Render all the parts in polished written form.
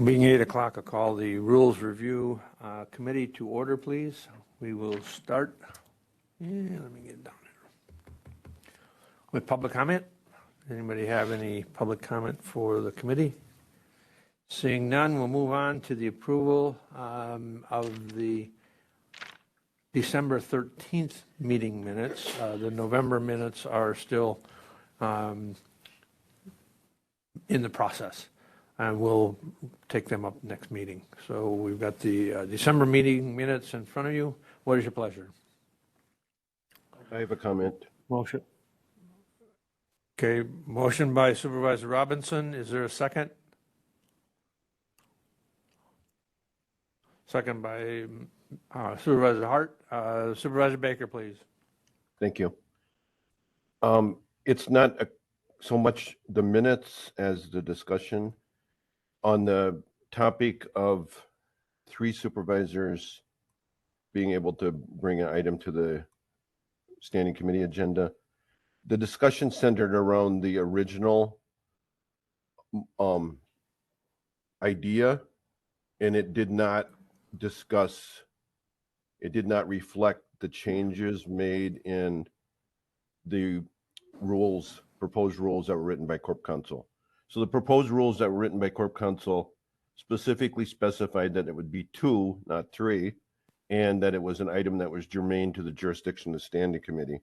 Being 8 o'clock, I'll call the Rules Review Committee to order, please. We will start, let me get down here, with public comment. Anybody have any public comment for the committee? Seeing none, we'll move on to the approval of the December 13th meeting minutes. The November minutes are still in the process, and we'll take them up next meeting. So we've got the December meeting minutes in front of you. What is your pleasure? I have a comment. Motion. Okay, motion by Supervisor Robinson. Is there a second? Second by Supervisor Hart. Supervisor Baker, please. Thank you. It's not so much the minutes as the discussion on the topic of 3 supervisors being able to bring an item to the standing committee agenda. The discussion centered around the original idea, and it did not reflect the changes made in the rules, proposed rules that were written by Corp Counsel. So the proposed rules that were written by Corp Counsel specifically specified that it would be 2, not 3, and that it was an item that was germane to the jurisdiction of the standing committee.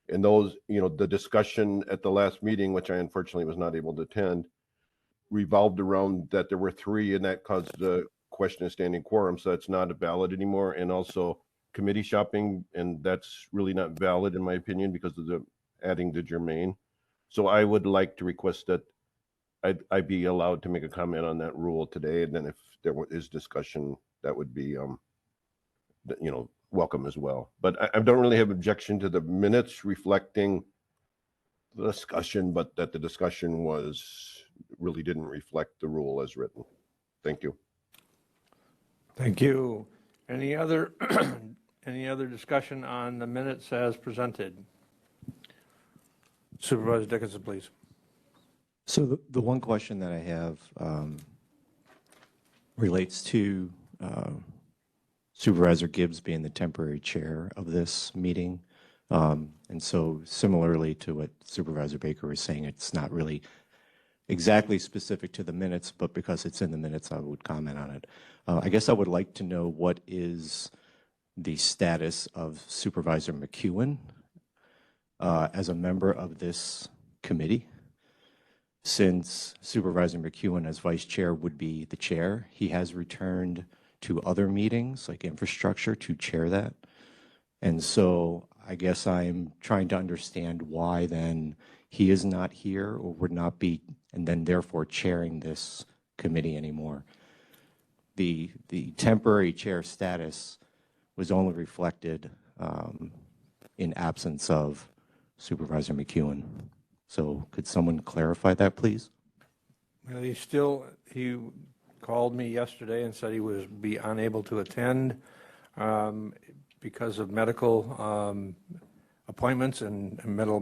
And those, the discussion at the last meeting, which I unfortunately was not able to attend, revolved around that there were 3, and that caused the question of standing quorum. So that's not valid anymore. And also committee shopping, and that's really not valid in my opinion because of the adding the germane. So I would like to request that I'd be allowed to make a comment on that rule today, and then if there is discussion, that would be welcome as well. But I don't really have objection to the minutes reflecting the discussion, but that the discussion really didn't reflect the rule as written. Thank you. Thank you. Any other discussion on the minutes as presented? Supervisor Dickinson, please. So the one question that I have relates to Supervisor Gibbs being the temporary chair of this meeting. And so similarly to what Supervisor Baker was saying, it's not really exactly specific to the minutes, but because it's in the minutes, I would comment on it. I guess I would like to know what is the status of Supervisor McEwen as a member of this committee. Since Supervisor McEwen as vice chair would be the chair, he has returned to other meetings like infrastructure to chair that. And so I guess I'm trying to understand why then he is not here or would not be, and then therefore chairing this committee anymore. The temporary chair status was only reflected in absence of Supervisor McEwen. So could someone clarify that, please? Well, he called me yesterday and said he would be unable to attend because of medical appointments and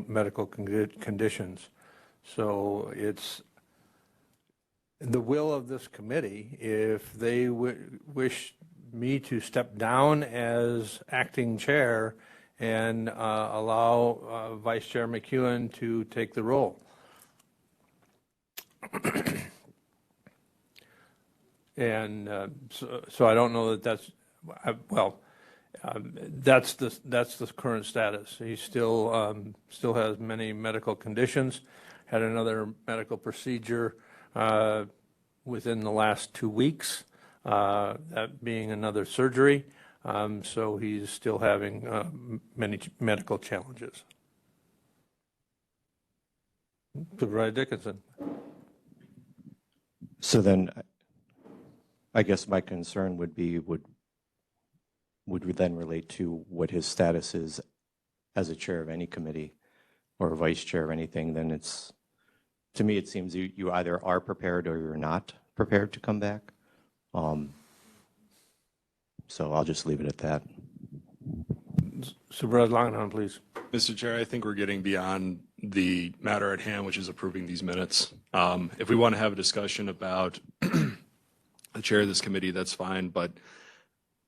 medical conditions. So it's the will of this committee, if they wish me to step down as acting chair and allow Vice Chair McEwen to take the role. And so I don't know that that's the current status. He still has many medical conditions. Had another medical procedure within the last 2 weeks, that being another surgery. So he's still having many medical challenges. Supervisor Dickinson. So then I guess my concern would be, would then relate to what his status is as a chair of any committee or a vice chair of anything. Then it's, to me, it seems you either are prepared or you're not prepared to come back. So I'll just leave it at that. Supervisor Langenhahn, please. Mr. Chair, I think we're getting beyond the matter at hand, which is approving these minutes. If we want to have a discussion about the chair of this committee, that's fine, but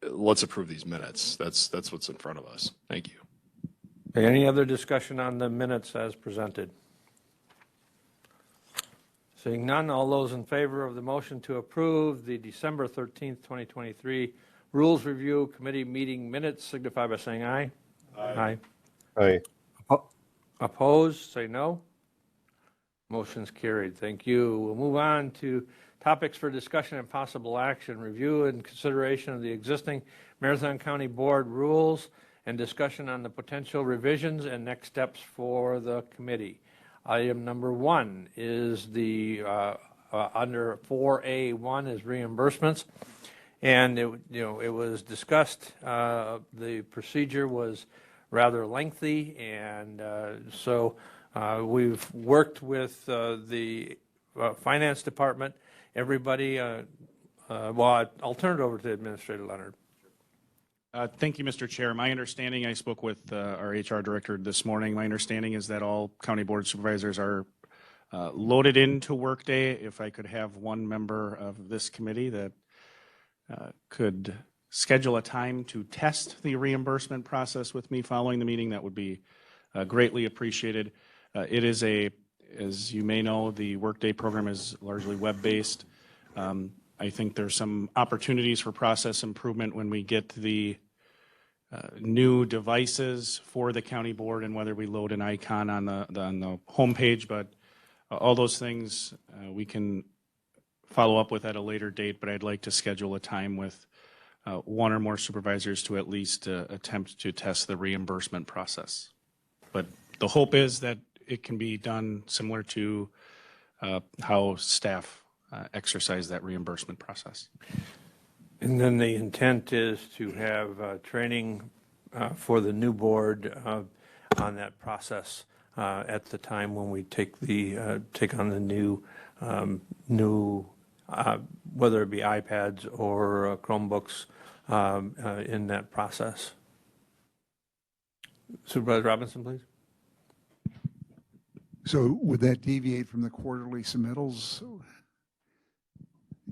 let's approve these minutes. That's what's in front of us. Thank you. Any other discussion on the minutes as presented? Seeing none, all those in favor of the motion to approve the December 13th, 2023 Rules Review Committee meeting minutes signify by saying aye. Aye. Aye. Opposed, say no. Motion's carried. Thank you. We'll move on to topics for discussion and possible action. Review and consideration of the existing Marathon County Board rules and discussion on the potential revisions and next steps for the committee. Item number 1 is the, under 4A1 is reimbursements. And it was discussed, the procedure was rather lengthy, and so we've worked with the finance department, everybody, well, I'll turn it over to Administrator Leonard. Thank you, Mr. Chair. My understanding, I spoke with our HR director this morning. My understanding is that all county board supervisors are loaded into Workday. If I could have one member of this committee that could schedule a time to test the reimbursement process with me following the meeting, that would be greatly appreciated. It is as you may know, the Workday program is largely web-based. I think there's some opportunities for process improvement when we get the new devices for the county board and whether we load an icon on the homepage, but all those things we can follow up with at a later date, but I'd like to schedule a time with one or more supervisors to at least attempt to test the reimbursement process. But the hope is that it can be done similar to how staff exercise that reimbursement process. And then the intent is to have training for the new board on that process at the time when we take on the new whether it be iPads or Chromebooks in that process. Supervisor Robinson, please. So would that deviate from the quarterly submittals?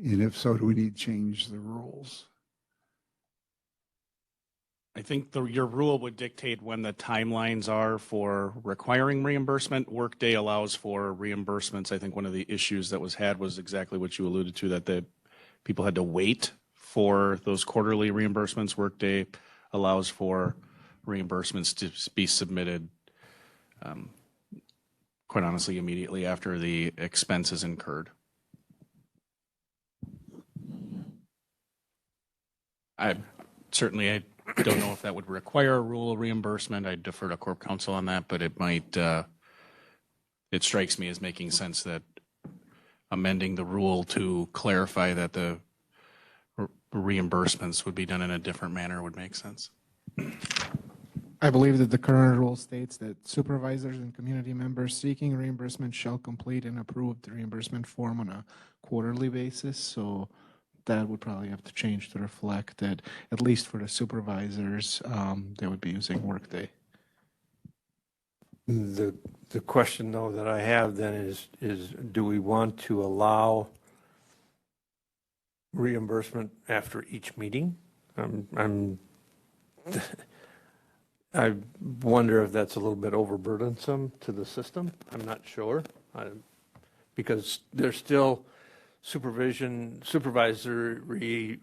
And if so, do we need to change the rules? I think your rule would dictate when the timelines are for requiring reimbursement. Workday allows for reimbursements. I think one of the issues that was had was exactly what you alluded to, that the people had to wait for those quarterly reimbursements. Workday allows for reimbursements to be submitted, quite honestly, immediately after the expense is incurred. I don't know if that would require a rule of reimbursement. I'd defer to Corp Counsel on that, but it might, it strikes me as making sense that amending the rule to clarify that the reimbursements would be done in a different manner would make sense. I believe that the current rule states that supervisors and community members seeking reimbursement shall complete an approved reimbursement form on a quarterly basis. So that would probably have to change to reflect that, at least for the supervisors, they would be using Workday. The question, though, that I have then is do we want to allow reimbursement after each meeting? I wonder if that's a little bit overburdensome to the system. I'm not sure, because there's still supervisory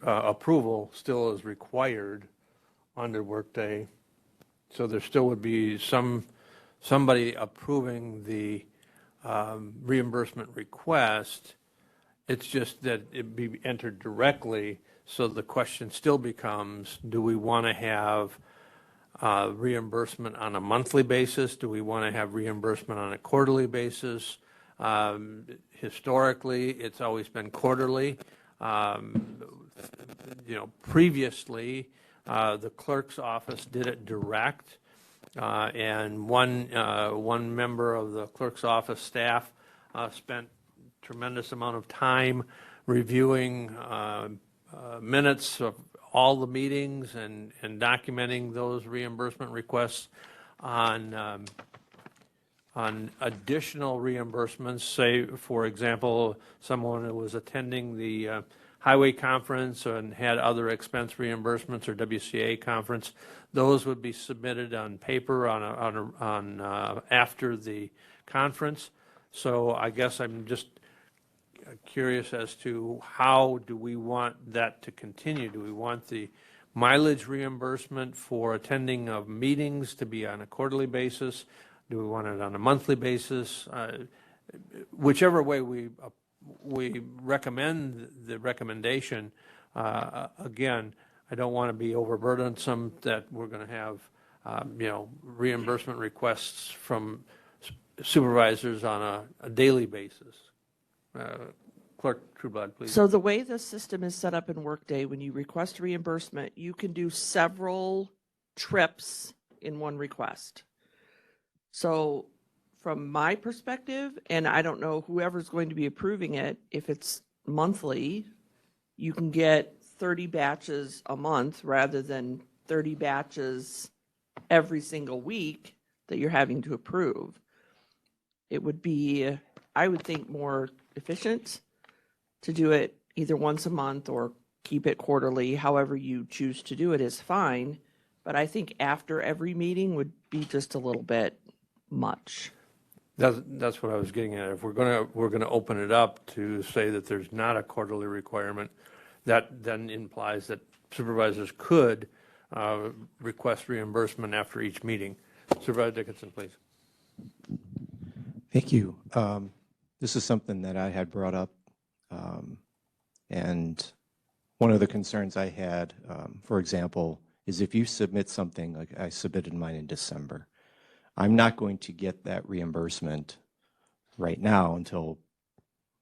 approval still is required under Workday. So there still would be somebody approving the reimbursement request. It's just that it be entered directly. So the question still becomes, do we want to have reimbursement on a monthly basis? Do we want to have reimbursement on a quarterly basis? Historically, it's always been quarterly. Previously, the clerk's office did it direct, and one member of the clerk's office staff spent tremendous amount of time reviewing minutes of all the meetings and documenting those reimbursement requests on additional reimbursements. Say, for example, someone who was attending the highway conference and had other expense reimbursements or WCA conference, those would be submitted on paper after the conference. So I guess I'm just curious as to how do we want that to continue? Do we want the mileage reimbursement for attending of meetings to be on a quarterly basis? Do we want it on a monthly basis? Whichever way we recommend the recommendation, again, I don't want to be overburdensome that we're going to have, reimbursement requests from supervisors on a daily basis. Clerk Trueblood, please. So the way the system is set up in Workday, when you request reimbursement, you can do several trips in one request. So from my perspective, and I don't know whoever's going to be approving it, if it's monthly, you can get 30 batches a month rather than 30 batches every single week that you're having to approve. It would be, I would think, more efficient to do it either once a month or keep it quarterly. However you choose to do it is fine. But I think after every meeting would be just a little bit much. That's what I was getting at. If we're gonna open it up to say that there's not a quarterly requirement, that then implies that supervisors could request reimbursement after each meeting. Supervisor Dickinson, please. Thank you. This is something that I had brought up, and one of the concerns I had, for example, is if you submit something, like I submitted mine in December, I'm not going to get that reimbursement right now until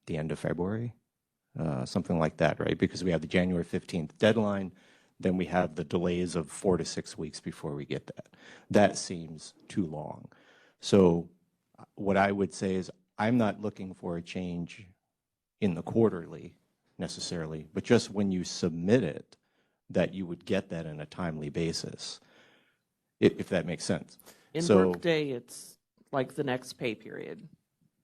the end of February, something like that, right? Because we have the January 15th deadline, then we have the delays of 4 to 6 weeks before we get that. That seems too long. So what I would say is I'm not looking for a change in the quarterly necessarily, but just when you submit it, that you would get that on a timely basis, if that makes sense. In So- Workday, it's like the next pay period.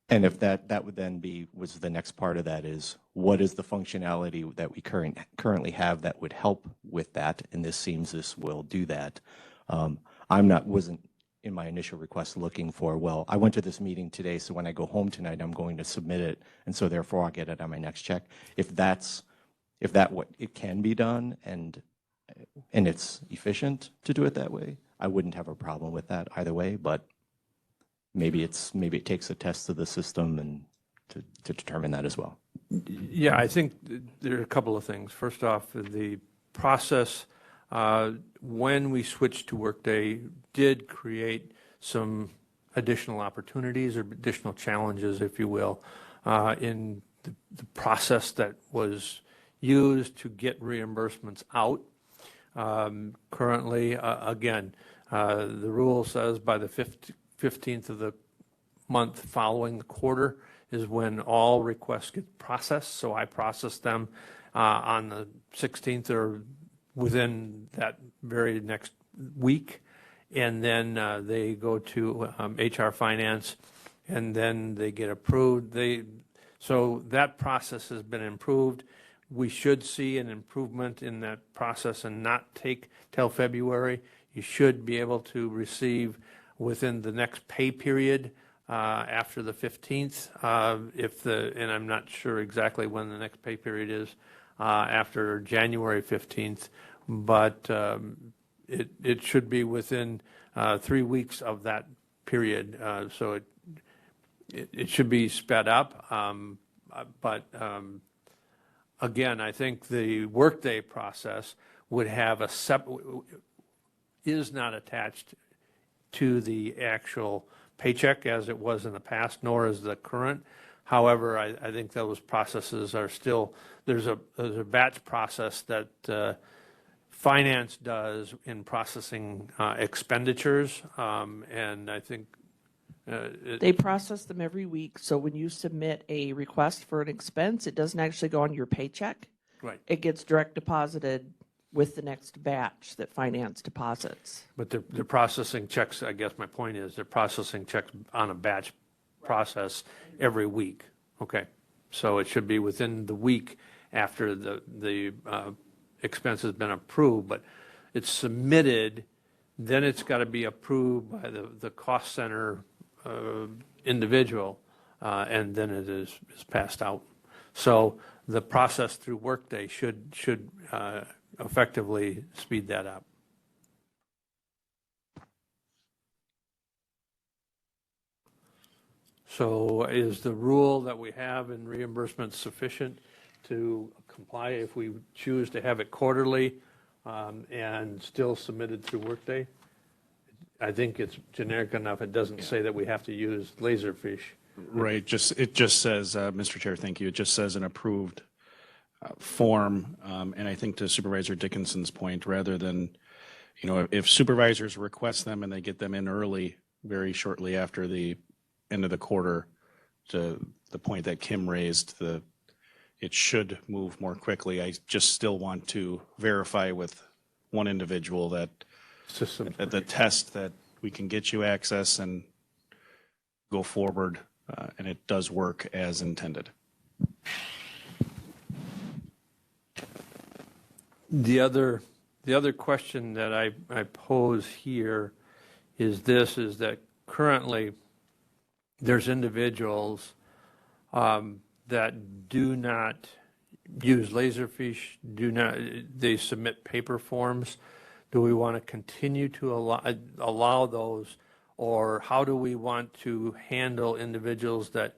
And if that would then be, was the next part of that is, what is the functionality that we currently have that would help with that? And this seems this will do that. Wasn't in my initial request looking for, well, I went to this meeting today, so when I go home tonight, I'm going to submit it, and so therefore I'll get it on my next check. If that what it can be done and it's efficient to do it that way, I wouldn't have a problem with that either way, but maybe it takes a test of the system and to determine that as well. Yeah, I think there are a couple of things. First off, the process, when we switched to Workday, did create some additional opportunities or additional challenges, if you will, in the process that was used to get reimbursements out. Currently, again, the rule says by the 15th of the month following the quarter is when all requests get processed. So I process them on the 16th or within that very next week. And then they go to HR Finance, and then they get approved. So that process has been improved. We should see an improvement in that process and not take till February. You should be able to receive within the next pay period after the 15th, and I'm not sure exactly when the next pay period is after January 15th, but it should be within 3 weeks of that period. So it should be sped up, but again, I think the Workday process would have is not attached to the actual paycheck as it was in the past, nor is the current. However, I think those processes are still, there's a batch process that finance does in processing expenditures, and I think They process them every week, so when you submit a request for an expense, it doesn't actually go on your paycheck. right. It gets direct deposited with the next batch that finance deposits. But they're processing checks, I guess my point is, they're processing checks on a batch process every week. Okay, so it should be within the week after the expense has been approved, but it's submitted, then it's got to be approved by the cost center individual, and then it is passed out. So the process through Workday should effectively speed that up. So is the rule that we have in reimbursement sufficient to comply if we choose to have it quarterly and still submitted through Workday? I think it's generic enough. It doesn't say that we have to use Laserfish. Right, it just says, Mr. Chair, thank you, it just says an approved form. And I think to Supervisor Dickinson's point, rather than, if supervisors request them and they get them in early, very shortly after the end of the quarter, to the point that Kim raised, it should move more quickly. I just still want to verify with one individual that at the test that we can get you access and go forward, and it does work as intended. The other question that I pose here is that currently there's individuals that do not use Laserfish, they submit paper forms. Do we want to continue to allow those, or how do we want to handle individuals that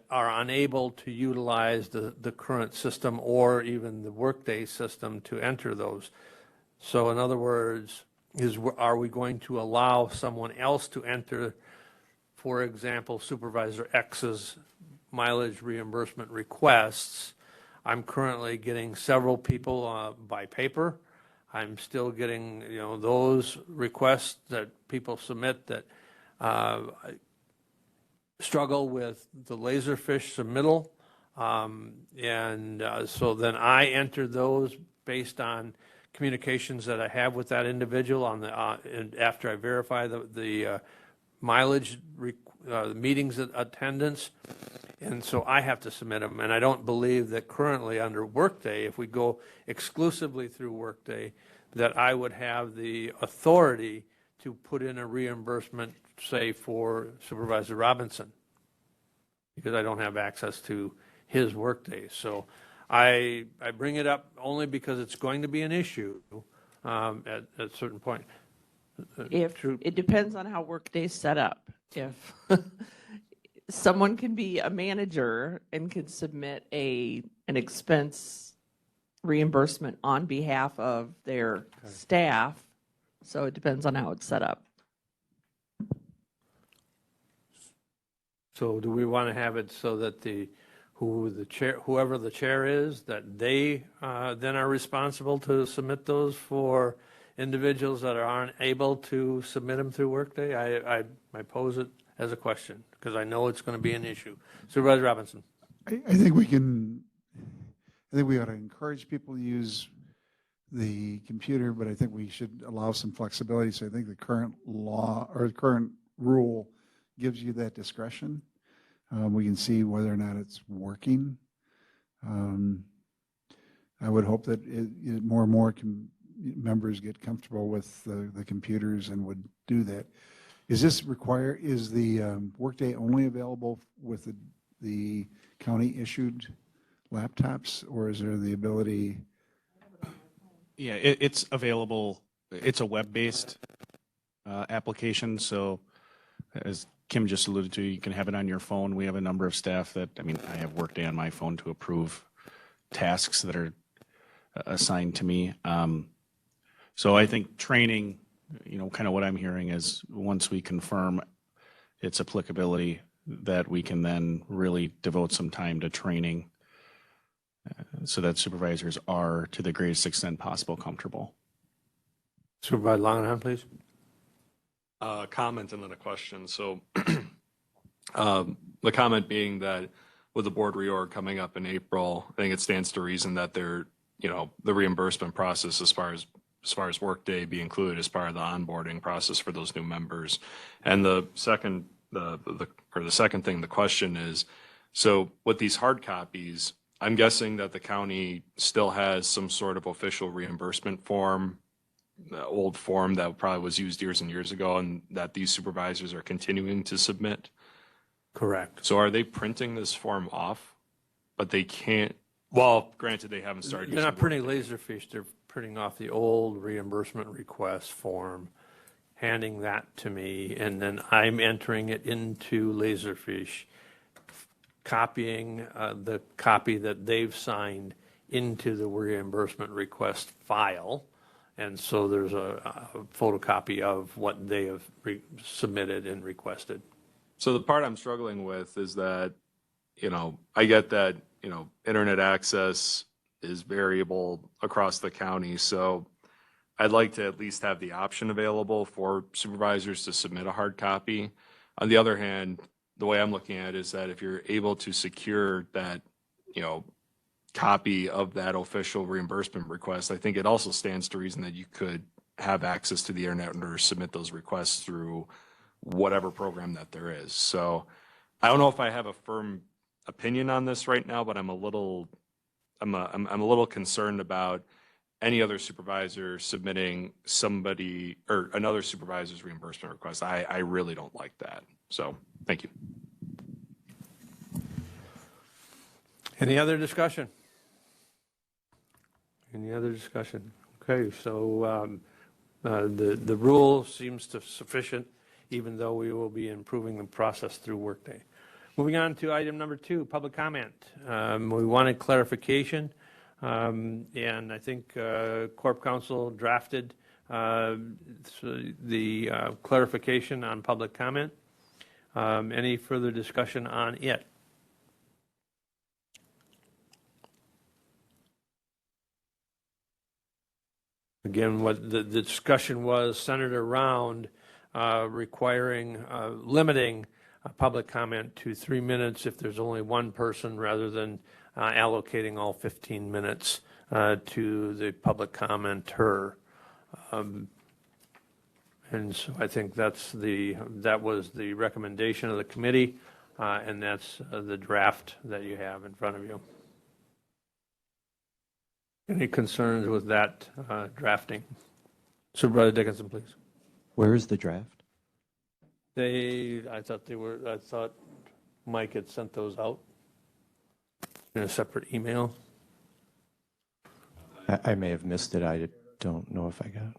are unable to utilize the current system or even the Workday system to enter those? So in other words, are we going to allow someone else to enter, for example, Supervisor X's mileage reimbursement requests? I'm currently getting several people by paper. I'm still getting, those requests that people submit that struggle with the Laserfish submittal. So then I enter those based on communications that I have with that individual and after I verify the mileage, meetings attendance. And so I have to submit them. And I don't believe that currently under Workday, if we go exclusively through Workday, that I would have the authority to put in a reimbursement, say, for Supervisor Robinson, because I don't have access to his Workday. So I bring it up only because it's going to be an issue at a certain point. It depends on how Workday's set up. If someone can be a manager and can submit an expense reimbursement on behalf of their staff, so it depends on how it's set up. So do we want to have it so that whoever the chair is, that they then are responsible to submit those for individuals that aren't able to submit them through Workday? I pose it as a question because I know it's going to be an issue. Supervisor Robinson. I think we ought to encourage people to use the computer, but I think we should allow some flexibility. So I think the current law or the current rule gives you that discretion. We can see whether or not it's working. I would hope that more and more members get comfortable with the computers and would do that. Is the Workday only available with the county issued laptops, or is there the ability? Yeah, it's available. It's a web-based application. So as Kim just alluded to, you can have it on your phone. We have a number of staff I have Workday on my phone to approve tasks that are assigned to me. So I think training, kind of what I'm hearing is once we confirm its applicability, that we can then really devote some time to training so that supervisors are, to the greatest extent possible, comfortable. Supervisor Longenham, please. Comment and then a question. So the comment being that with the board reorg coming up in April, I think it stands to reason that the reimbursement process as far as Workday be included as part of the onboarding process for those new members. And the second thing, the question is, So with these hard copies, I'm guessing that the county still has some sort of official reimbursement form, the old form that probably was used years and years ago, and that these supervisors are continuing to submit. Correct. So are they printing this form off, but they can't, well, granted, they haven't started. They're not using printing Workday. Laserfish, they're printing off the old reimbursement request form, handing that to me, and then I'm entering it into Laserfish, copying the copy that they've signed into the reimbursement request file. And so there's a photocopy of what they have submitted and requested. So the part I'm struggling with is that, I get that, internet access is variable across the county. So I'd like to at least have the option available for supervisors to submit a hard copy. On the other hand, the way I'm looking at it is that if you're able to secure that, copy of that official reimbursement request, I think it also stands to reason that you could have access to the internet or submit those requests through whatever program that there is. So I don't know if I have a firm opinion on this right now, but I'm a little concerned about any other supervisor submitting somebody or another supervisor's reimbursement request. I really don't like that. So thank you. Any other discussion? Any other discussion? Okay, so the rule seems to sufficient, even though we will be improving the process through Workday. Moving on to item number 2, public comment. We wanted clarification, and I think Corp Counsel drafted the clarification on public comment. Any further discussion on it? Again, what the discussion was centered around requiring, limiting public comment to 3 minutes if there's only one person, rather than allocating all 15 minutes to the public commenter. And so I think that was the recommendation of the committee, and that's the draft that you have in front of you. Any concerns with that drafting? Supervisor Dickinson, please. Where is the draft? I thought Mike had sent those out in a separate email. I may have missed it. I don't know if I got it.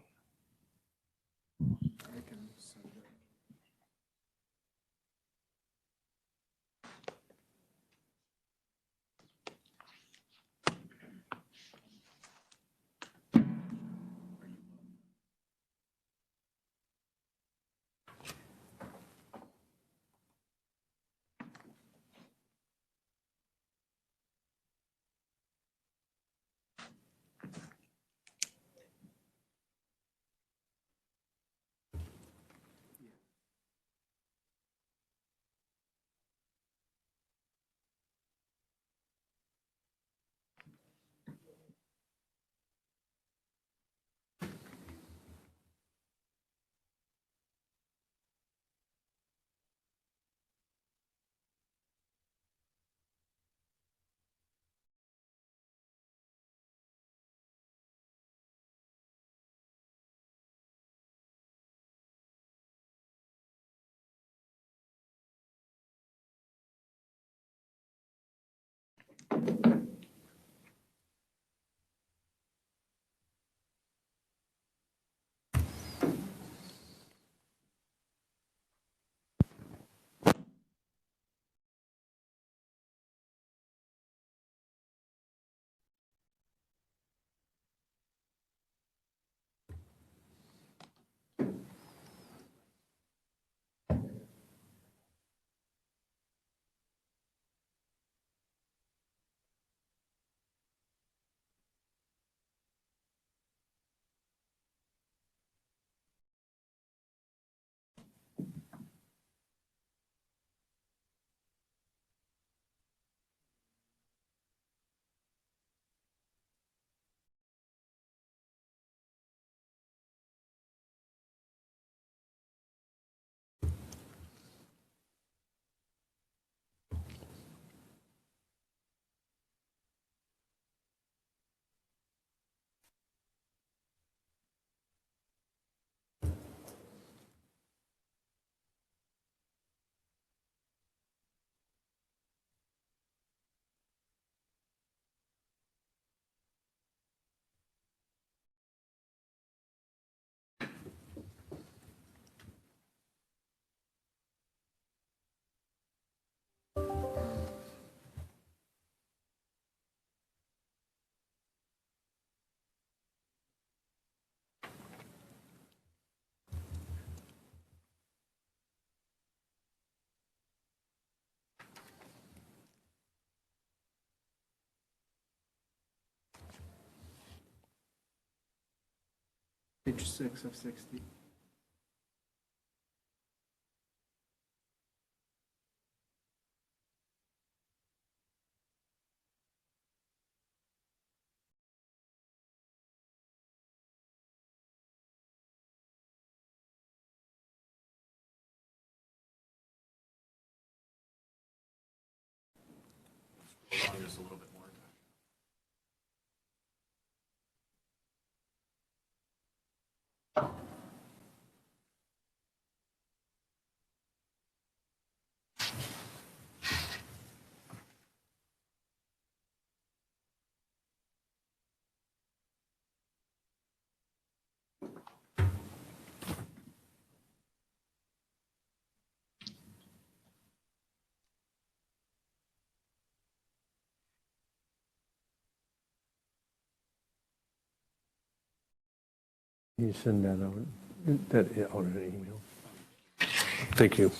Page 6 of 60. Just a little bit more. You send that out, out in an email. Thank you.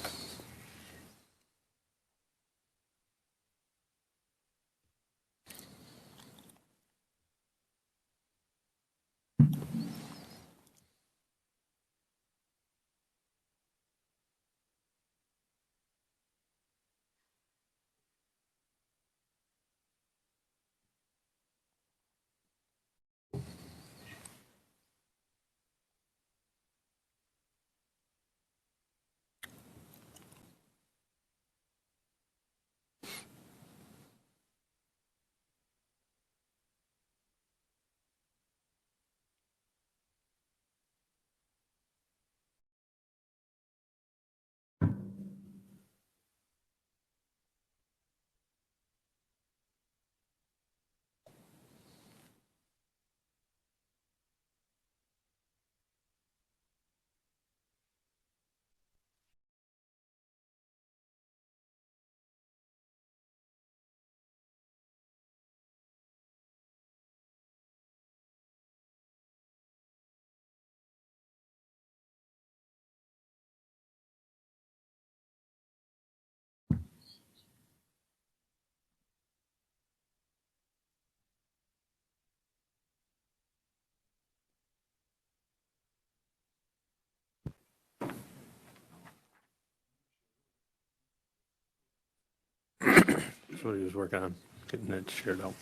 That's what he was working on, getting it shared out.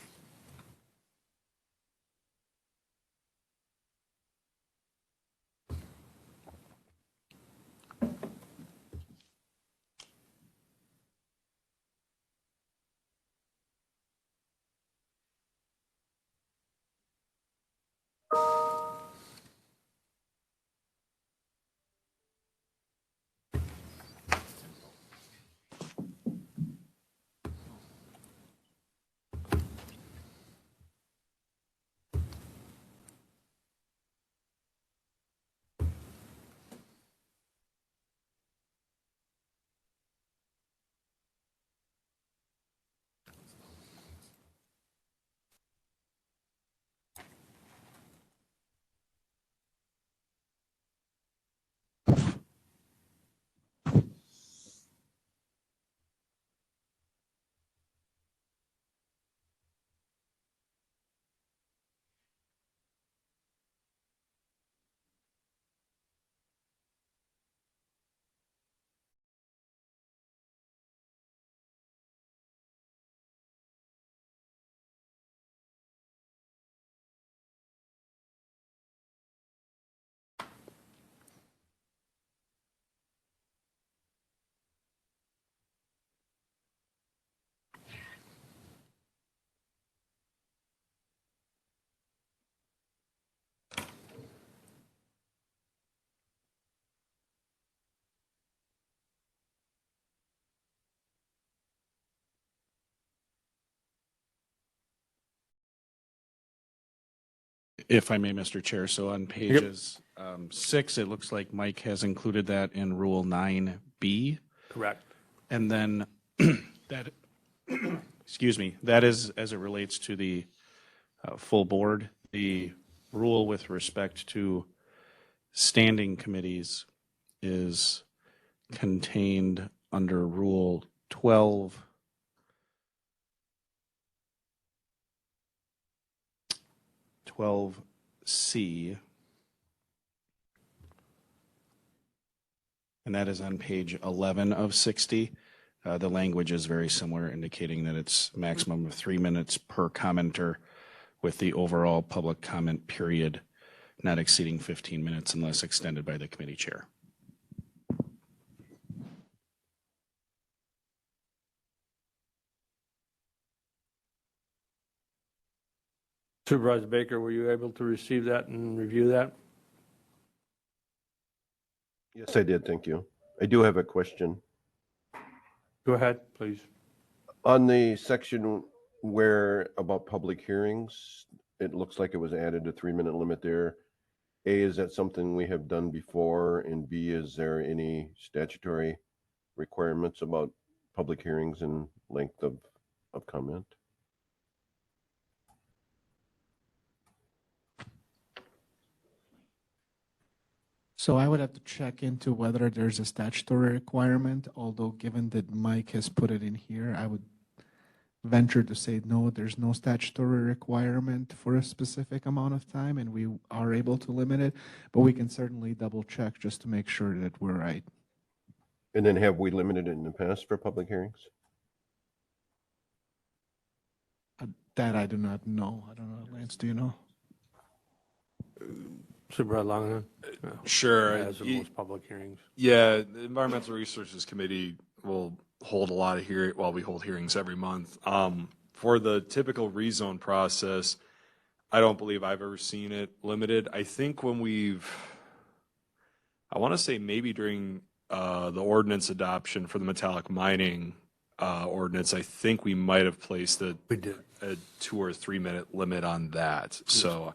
If I may, Mr. Chair, so on pages 6, it looks like Mike has included that in Rule 9B. Correct. And then that, excuse me, that is as it relates to the full board. The rule with respect to standing committees is contained under Rule 12. 12C. and that is on page 11 of 60. The language is very similar, indicating that it's maximum of 3 minutes per commenter, with the overall public comment period not exceeding 15 minutes unless extended by the committee chair. Supervisor Baker, were you able to receive that and review that? Yes, I did. Thank you. I do have a question. Go ahead, please. On the section where about public hearings, it looks like it was added a 3-minute limit there. A, is that something we have done before? And B, is there any statutory requirements about public hearings and length of comment? So I would have to check into whether there's a statutory requirement, although given that Mike has put it in here, I would venture to say no, there's no statutory requirement for a specific amount of time, and we are able to limit it, but we can certainly double check just to make sure that we're right. And then have we limited it in the past for public hearings? That I do not know. I don't know. Lance, do you know? Supervisor Longenon? Sure. As in most public hearings. Yeah, the Environmental Resources Committee will hold a lot of we hold hearings every month. For the typical rezone process, I don't believe I've ever seen it limited. I think when I want to say maybe during the ordinance adoption for the metallic mining ordinance, I think we might have placed a 2 or 3 minute limit on that. So,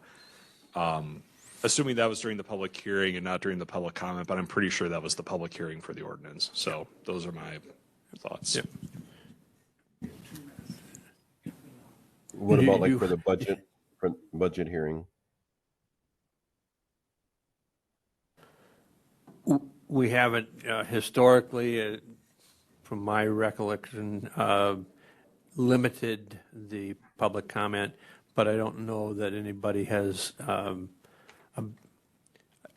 assuming that was during the public hearing and not during the public comment, but I'm pretty sure that was the public hearing for the ordinance. So those are my thoughts. Yep. What You- about like you- for the budget hearing? We haven't historically, from my recollection, limited the public comment, but I don't know that anybody has,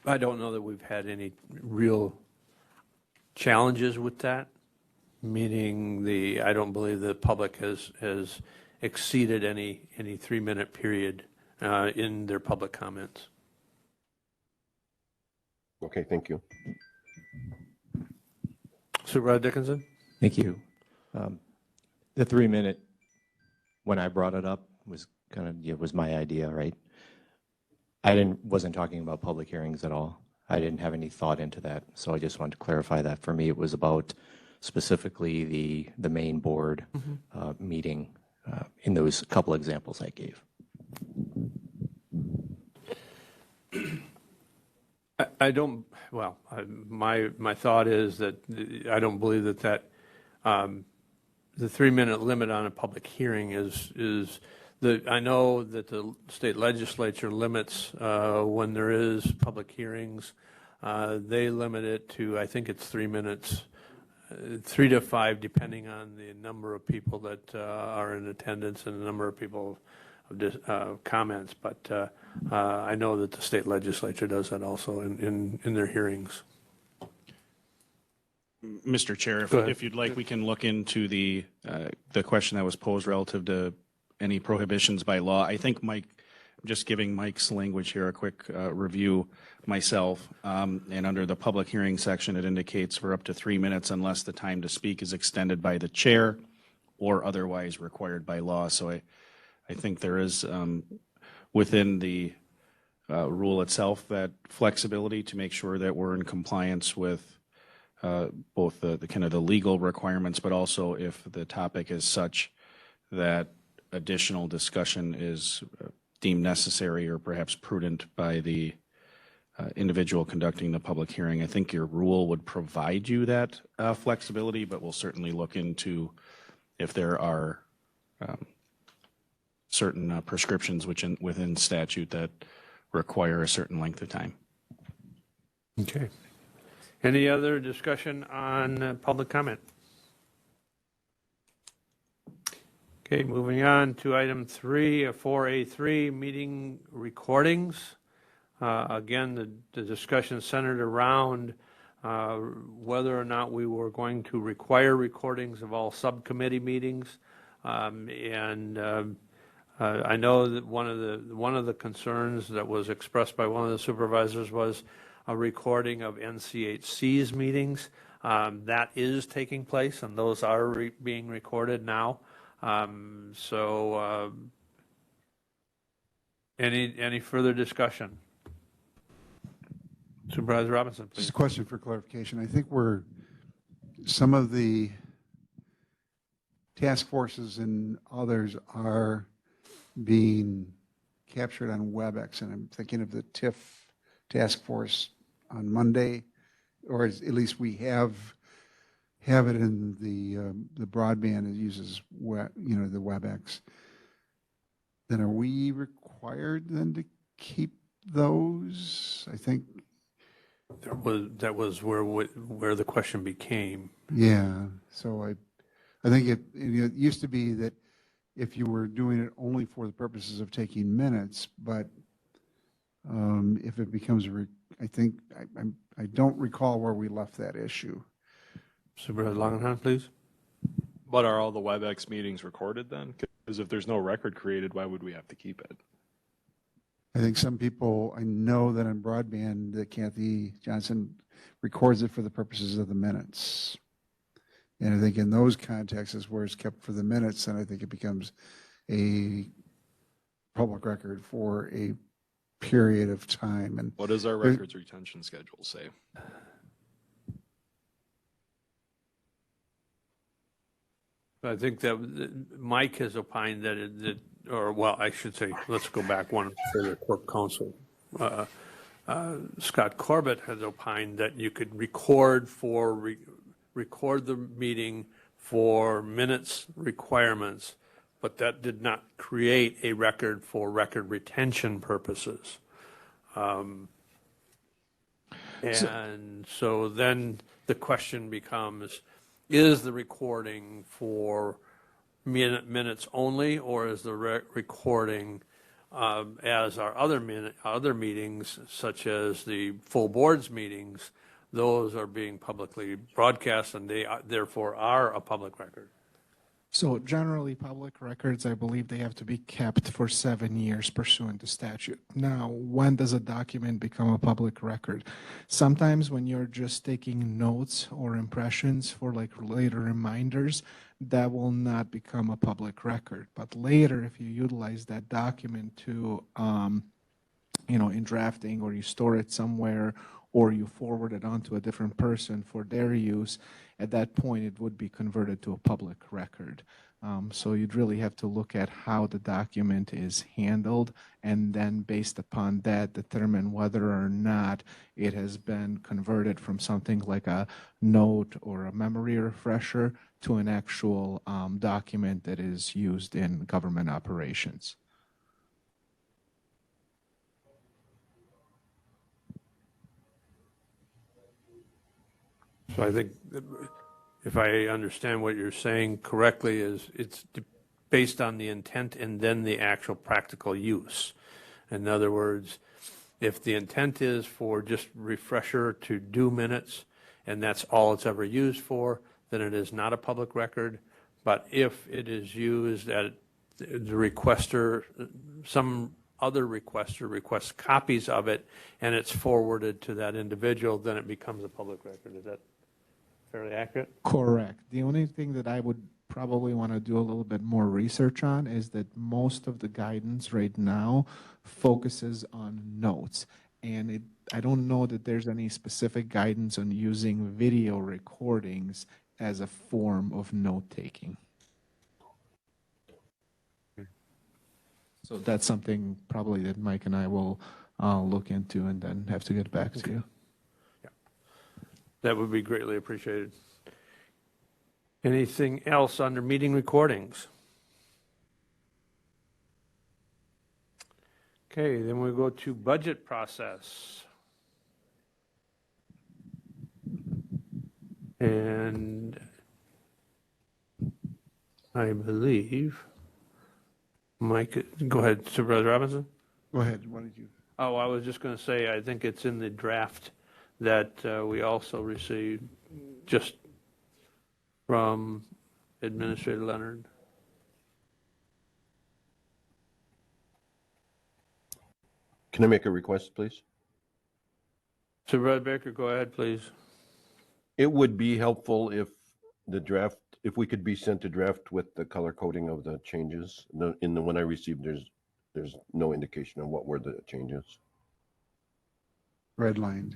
I don't know that we've had any real challenges with that, meaning I don't believe the public has exceeded any 3-minute period in their public comments. Okay, thank you. Supervisor Dickinson? Thank you. The 3-minute, when I brought it up, was was my idea, right? Wasn't talking about public hearings at all. I didn't have any thought into that, so I just wanted to clarify that. For me, it was about specifically the main board meeting in those couple examples I gave. I don't, well, my thought is that I don't believe that the 3-minute limit on a public hearing is I know that the state legislature limits when there is public hearings. They limit it to, I think it's 3 minutes, 3 to 5, depending on the number of people that are in attendance and the number of people of comments. But I know that the state legislature does that also in their hearings. Mr. Chair, Go ahead. if you'd like, we can look into the question that was posed relative to any prohibitions by law. I think Mike, just giving Mike's language here a quick review myself, and under the public hearing section, it indicates for up to 3 minutes unless the time to speak is extended by the chair or otherwise required by law. So I think there is within the rule itself that flexibility to make sure that we're in compliance with both the kind of the legal requirements, but also if the topic is such that additional discussion is deemed necessary or perhaps prudent by the individual conducting the public hearing. I think your rule would provide you that flexibility, but we'll certainly look into if there are certain prescriptions within statute that require a certain length of time. Okay. Any other discussion on public comment? Okay, moving on to item 3, 4A3, meeting recordings. Again, the discussion centered around whether or not we were going to require recordings of all subcommittee meetings. I know that one of the concerns that was expressed by one of the supervisors was a recording of NCHC's meetings. That is taking place, and those are being recorded now. Any further discussion? Supervisor Robinson, Just please. a question for clarification. I think some of the task forces and others are being captured on WebEx, and I'm thinking of the TIF task force on Monday, or at least we have it in the broadband that uses the WebEx. Then are we required then to keep those? I think. That was where the question became. Yeah. So I think it used to be that if you were doing it only for the purposes of taking minutes, but if it becomes I don't recall where we left that issue. Supervisor Langenheim, please. But are all the WebEx meetings recorded then? Because if there's no record created, why would we have to keep it? I think some people, I know that on broadband, that Kathy Johnson records it for the purposes of the minutes. And I think in those contexts is where it's kept for the minutes, and I think it becomes a public record for a period of time. And What does our records retention schedule say? I think that Mike has opined that I should say, let's go back one further. Corp Counsel. Scott Corbett has opined that you could record the meeting for minutes requirements, but that did not create a record for record retention purposes. And so then the question becomes, is the recording for minutes only, or is the recording as our other meetings, such as the full boards meetings, those are being publicly broadcast and they therefore are a public record? So generally, public records, I believe they have to be kept for 7 years pursuant to statute. Now, when does a document become a public record? Sometimes when you're just taking notes or impressions for like later reminders, that will not become a public record. But later, if you utilize that document to, in drafting, or you store it somewhere, or you forward it on to a different person for their use, at that point it would be converted to a public record. So you'd really have to look at how the document is handled, and then based upon that determine whether or not it has been converted from something like a note or a memory refresher to an actual document that is used in government operations. So I think, if I understand what you're saying correctly, is it's based on the intent and then the actual practical use. In other words, if the intent is for just refresher to do minutes, and that's all it's ever used for, then it is not a public record. But if it is used at the requester, some other requester requests copies of it, and it's forwarded to that individual, then it becomes a public record. Is that fairly accurate? Correct. The only thing that I would probably want to do a little bit more research on is that most of the guidance right now focuses on notes. And I don't know that there's any specific guidance on using video recordings as a form of note-taking. So that's something probably that Mike and I will look into and then have to get back to you. That would be greatly appreciated. Anything else under meeting recordings? Okay, then we go to budget process. And I believe, Mike, go ahead, Supervisor Robinson. Go ahead. What did you? Oh, I was just going to say, I think it's in the draft that we also received just from Administrator Leonard. Can I make a request, please? Supervisor Baker, go ahead, please. It would be helpful if the draft, if we could be sent a draft with the color coding of the changes. In the one I received, there's no indication of what were the changes. Redlined.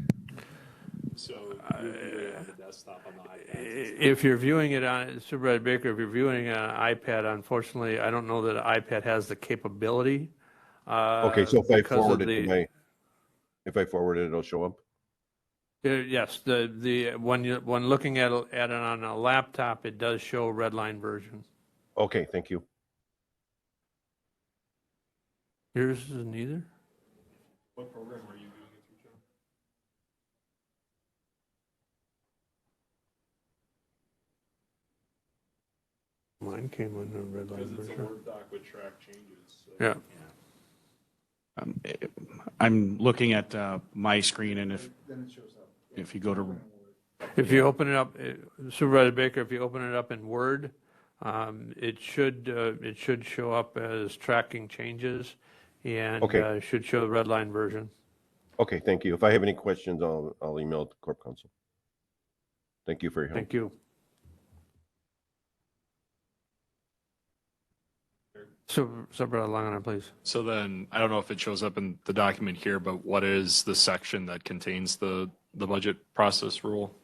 So you have the desktop on the iPad. If you're viewing it on, Supervisor Baker, if you're viewing it on an iPad, unfortunately, I don't know that an iPad has the capability. Okay, so if I because of forward it the- to my, if I forward it, it'll show up? Yes, when looking at it on a laptop, it does show red line version. Okay, thank you. Yours is neither? What program are you doing it through, Joe? Mine came on the red line Because it's a version. Word doc with track changes. So. Yeah. I'm looking at my screen, and if you go to, If you open it up, Supervisor Baker, if you open it up in Word, it should show up as tracking changes and Okay. should show the red line version. Okay, thank you. If I have any questions, I'll email it to Corp Counsel. Thank you for your help. Thank you. Supervisor Langenau, please. So then, I don't know if it shows up in the document here, but what is the section that contains the budget process rule?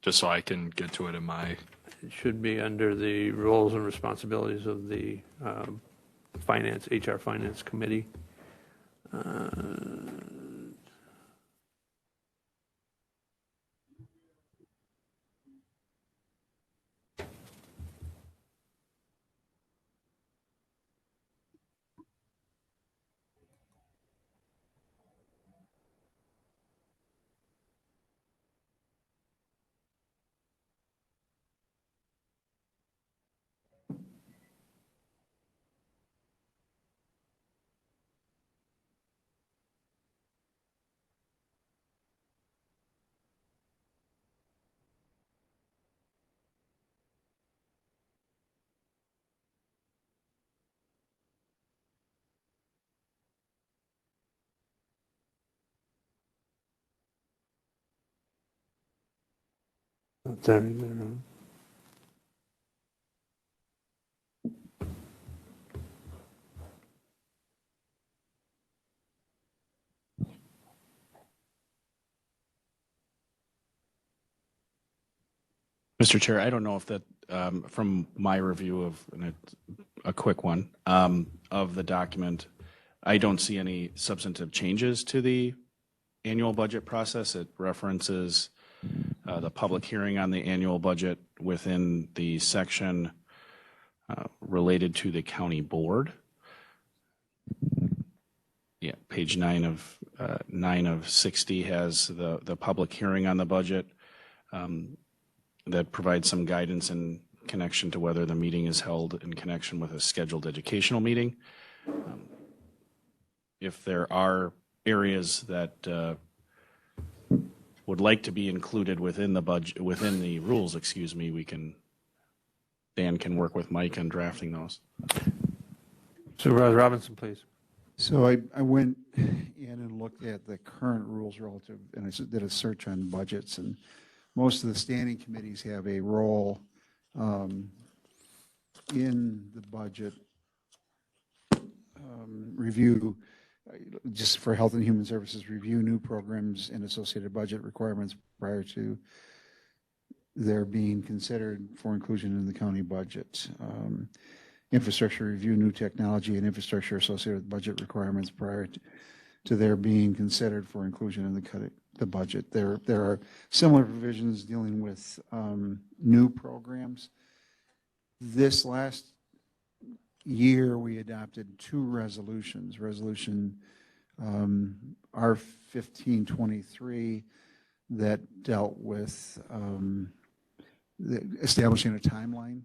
Just so I can get to it in my, It should be under the roles and responsibilities of the HR Finance Committee. There you go. Mr. Chair, I don't know if that, from my review of, and it's a quick one, of the document, I don't see any substantive changes to the annual budget process. It references the public hearing on the annual budget within the section related to the county board. Yeah, page 9 of 60 has the public hearing on the budget. That provides some guidance in connection to whether the meeting is held in connection with a scheduled educational meeting. If there are areas that would like to be included within the budget, within the rules, excuse me, Dan can work with Mike on drafting those. Supervisor Robinson, please. So I went in and looked at the current rules relative, and I did a search on budgets, and most of the standing committees have a role in the budget review, just for Health and Human Services, review new programs and associated budget requirements prior to their being considered for inclusion in the county budget. Infrastructure review new technology and infrastructure associated with budget requirements prior to their being considered for inclusion in the budget. There are similar provisions dealing with new programs. This last year, we adopted 2 resolutions. Resolution R1523 that dealt with establishing a timeline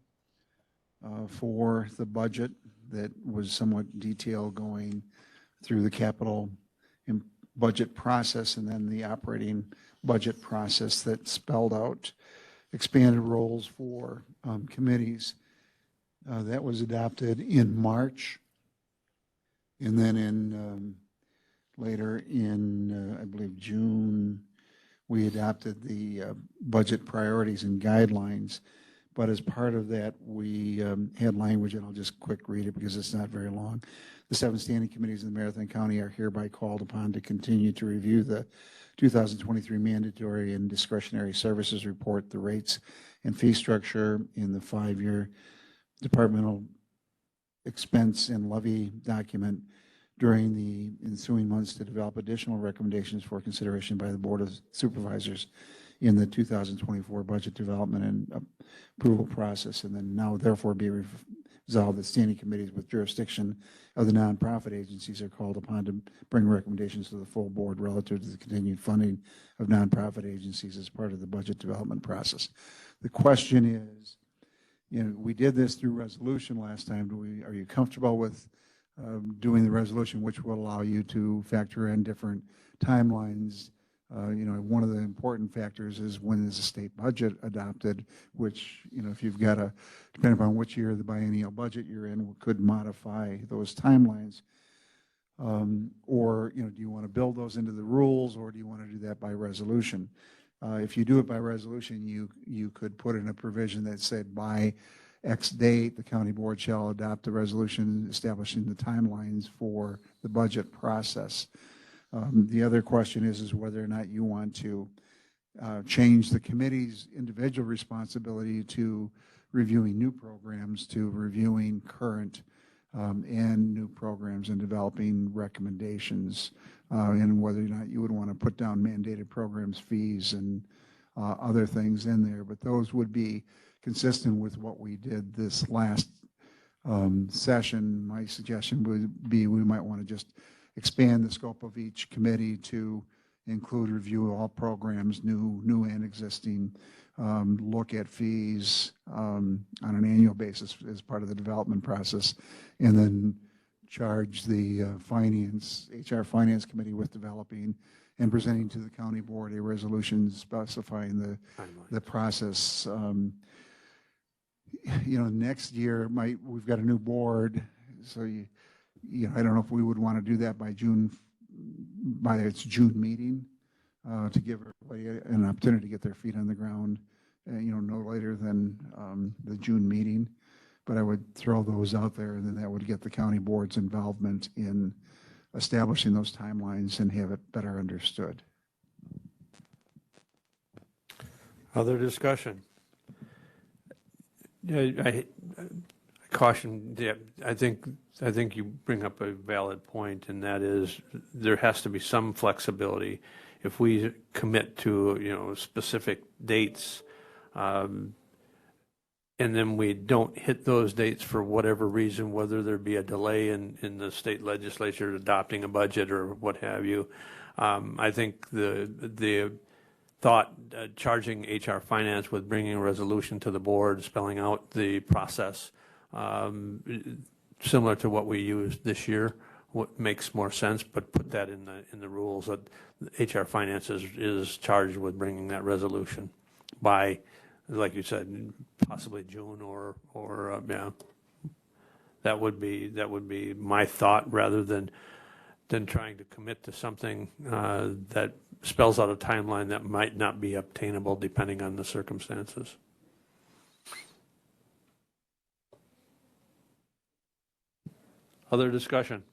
for the budget that was somewhat detailed going through the capital budget process and then the operating budget process that spelled out expanded roles for committees. That was adopted in March. And then later in, I believe, June, we adopted the budget priorities and guidelines. But as part of that, we had language, and I'll just quick read it because it's not very long. The 7 standing committees in the Marathon County are hereby called upon to continue to review the 2023 mandatory and discretionary services report, the rates and fee structure in the 5-year departmental expense and levy document during the ensuing months to develop additional recommendations for consideration by the Board of Supervisors in the 2024 budget development and approval process. And then now therefore be resolved that standing committees with jurisdiction of the nonprofit agencies are called upon to bring recommendations to the full board relative to the continued funding of nonprofit agencies as part of the budget development process. The question is, we did this through resolution last time. Are you comfortable with doing the resolution, which will allow you to factor in different timelines? One of the important factors is when is the state budget adopted, which, if you've got depending upon which year the biennial budget you're in, could modify those timelines. Or, do you want to build those into the rules, or do you want to do that by resolution? If you do it by resolution, you could put in a provision that said by X date, the county board shall adopt a resolution establishing the timelines for the budget process. The other question is whether or not you want to change the committee's individual responsibility to reviewing new programs, to reviewing current and new programs and developing recommendations, and whether or not you would want to put down mandated programs, fees, and other things in there. But those would be consistent with what we did this last session. My suggestion would be we might want to just expand the scope of each committee to include review of all programs, new and existing, look at fees on an annual basis as part of the development process, and then charge the HR Finance Committee with developing and presenting to the county board a resolution specifying the process. Next year we've got a new board, so I don't know if we would want to do that by its June meeting to give everybody an opportunity to get their feet on the ground, no later than the June meeting. But I would throw those out there, and then that would get the county board's involvement in establishing those timelines and have it better understood. Other discussion? I caution, I think you bring up a valid point, and that is there has to be some flexibility. If we commit to, specific dates, and then we don't hit those dates for whatever reason, whether there be a delay in the state legislature adopting a budget or what have you, I think the thought charging HR Finance with bringing a resolution to the board, spelling out the process, similar to what we used this year, what makes more sense, but put that in the rules that HR Finance is charged with bringing that resolution by, like you said, possibly June or yeah. That would be my thought, rather than trying to commit to something that spells out a timeline that might not be obtainable depending on the circumstances. Other discussion?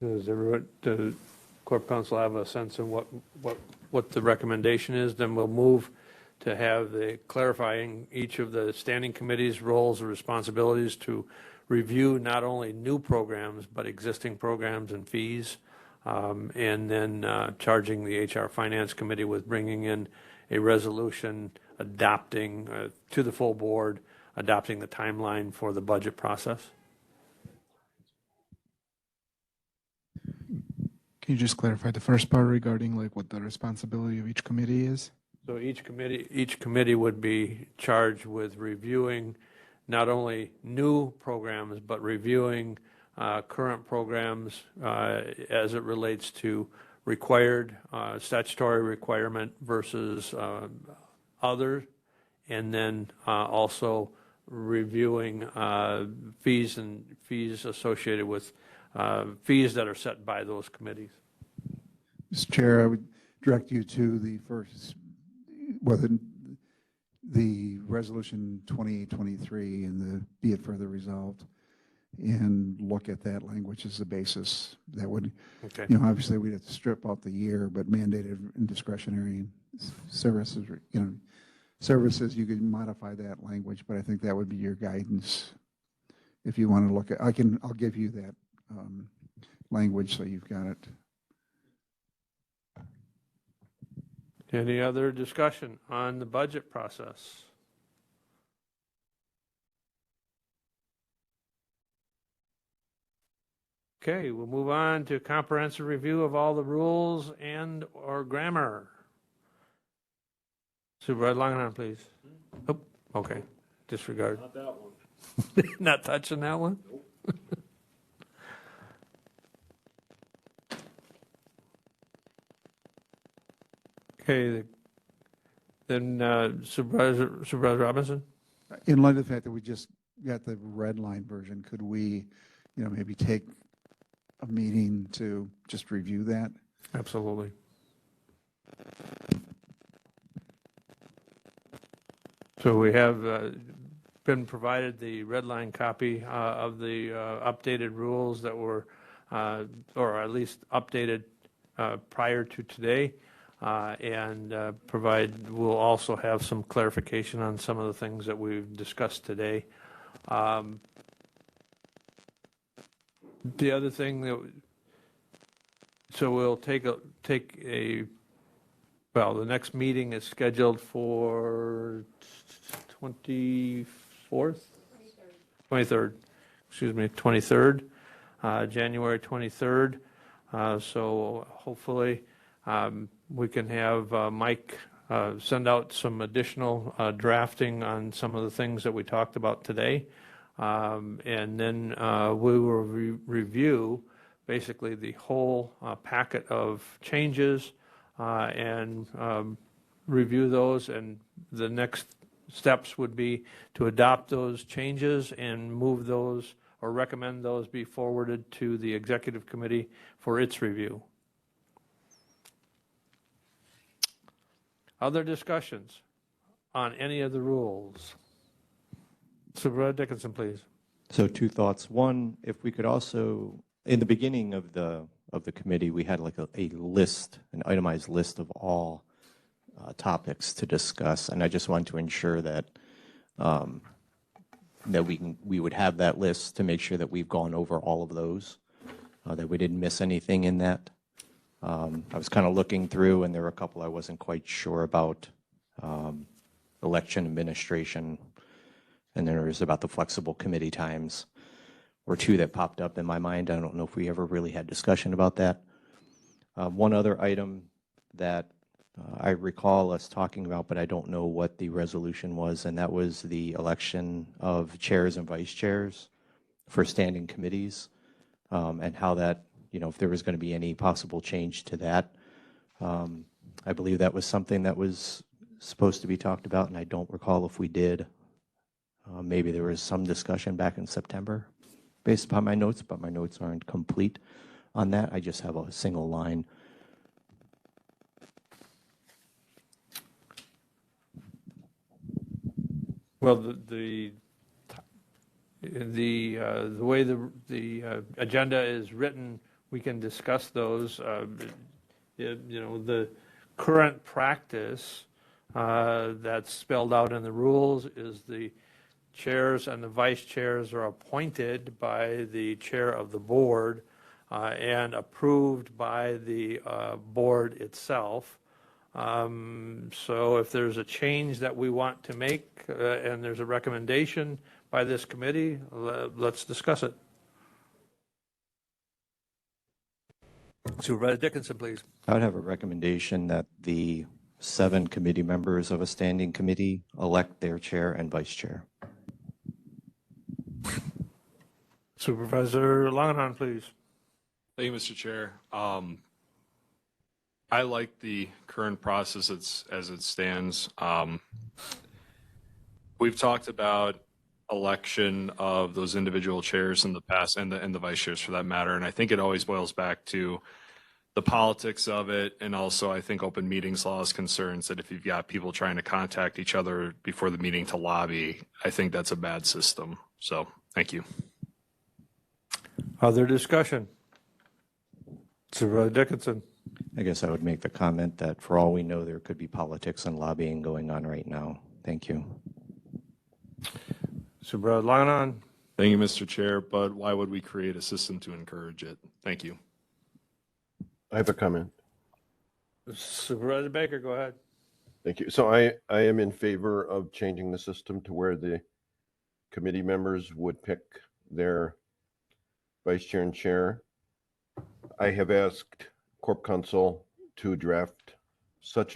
Does the Corp Council have a sense of what the recommendation is? Then we'll move to have the clarifying each of the standing committees' roles and responsibilities to review not only new programs, but existing programs and fees, and then charging the HR Finance Committee with bringing in a resolution adopting to the full board, adopting the timeline for the budget process. Can you just clarify the first part regarding like what the responsibility of each committee is? So each committee would be charged with reviewing not only new programs, but reviewing current programs as it relates to required, statutory requirement versus other, and then also reviewing fees associated with fees that are set by those committees. Mr. Chair, I would direct you to the first, the resolution 2823 and the be it further resolved, and look at that language as the basis. That would, Okay. obviously we'd have to strip out the year, but mandated and discretionary services, services, you could modify that language, but I think that would be your guidance. If you want to look at, I'll give you that language so you've got it. Any other discussion on the budget process? Okay, we'll move on to comprehensive review of all the rules and or grammar. Supervisor Langenheim, please. Oh, okay, disregard. Not that one. Not touching that one? Okay, then Supervisor Robinson? In light of the fact that we just got the red line version, could we, maybe take a meeting to just review that? Absolutely. So we have been provided the red line copy of the updated rules that were, or at least updated prior to today. And we'll also have some clarification on some of the things that we've discussed today. The other thing so we'll the next meeting is scheduled for 23rd, January 23rd. So hopefully we can have Mike send out some additional drafting on some of the things that we talked about today. And then we will review basically the whole packet of changes and review those. And the next steps would be to adopt those changes and move those or recommend those be forwarded to the executive committee for its review. Other discussions on any of the rules? Supervisor Dickinson, please. So two thoughts. One, if we could also, in the beginning of the committee, we had like a list, an itemized list of all topics to discuss, and I just want to ensure that that we would have that list to make sure that we've gone over all of those, that we didn't miss anything in that. I was kind of looking through, and there were a couple I wasn't quite sure about, election administration, and then there was about the flexible committee times, or two that popped up in my mind. I don't know if we ever really had discussion about that. One other item that I recall us talking about, but I don't know what the resolution was, and that was the election of chairs and vice chairs for standing committees, and how that, if there was going to be any possible change to that. I believe that was something that was supposed to be talked about, and I don't recall if we did. Maybe there was some discussion back in September based upon my notes, but my notes aren't complete on that. I just have a single line. Well, the way the agenda is written, we can discuss those. The current practice that's spelled out in the rules is the chairs and the vice chairs are appointed by the chair of the board and approved by the board itself. So if there's a change that we want to make and there's a recommendation by this committee, let's discuss it. Supervisor Dickinson, please. I would have a recommendation that the 7 committee members of a standing committee elect their chair and vice chair. Supervisor Langenhahn, please. Thank you, Mr. Chair. I like the current process as it stands. We've talked about election of those individual chairs in the past and the vice chairs for that matter. And I think it always boils back to the politics of it. And also I think open meetings laws concerns that if you've got people trying to contact each other before the meeting to lobby, I think that's a bad system. So thank you. Other discussion? Supervisor Dickinson. I guess I would make the comment that for all we know, there could be politics and lobbying going on right now. Thank you. Supervisor Langenhahn. Thank you, Mr. Chair. But why would we create a system to encourage it? Thank you. I have a comment. Supervisor Baker, go ahead. Thank you. So I am in favor of changing the system to where the committee members would pick their vice chair and chair. I have asked Corp Counsel to draft such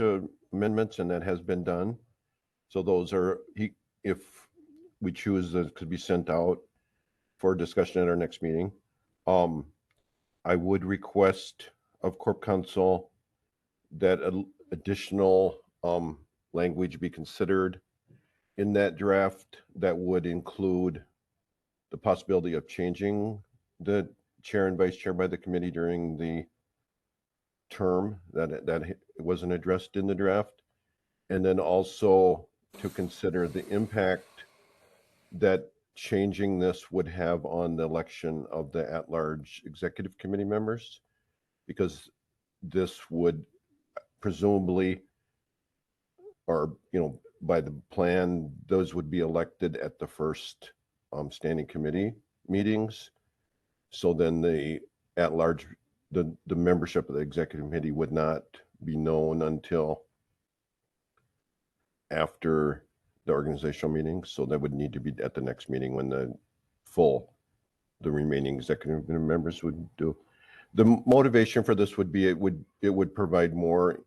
amendments, and that has been done. So those are, if we choose, that could be sent out for discussion at our next meeting. I would request of Corp Counsel that additional language be considered in that draft that would include the possibility of changing the chair and vice chair by the committee during the term that wasn't addressed in the draft. And then also to consider the impact that changing this would have on the election of the at-large executive committee members, because this would presumably, or, you know, by the plan, those would be elected at the first standing committee meetings. So then the at-large, the membership of the executive committee would not be known until after the organizational meeting. So that would need to be at the next meeting when the remaining executive members would do. The motivation for this would be it would provide more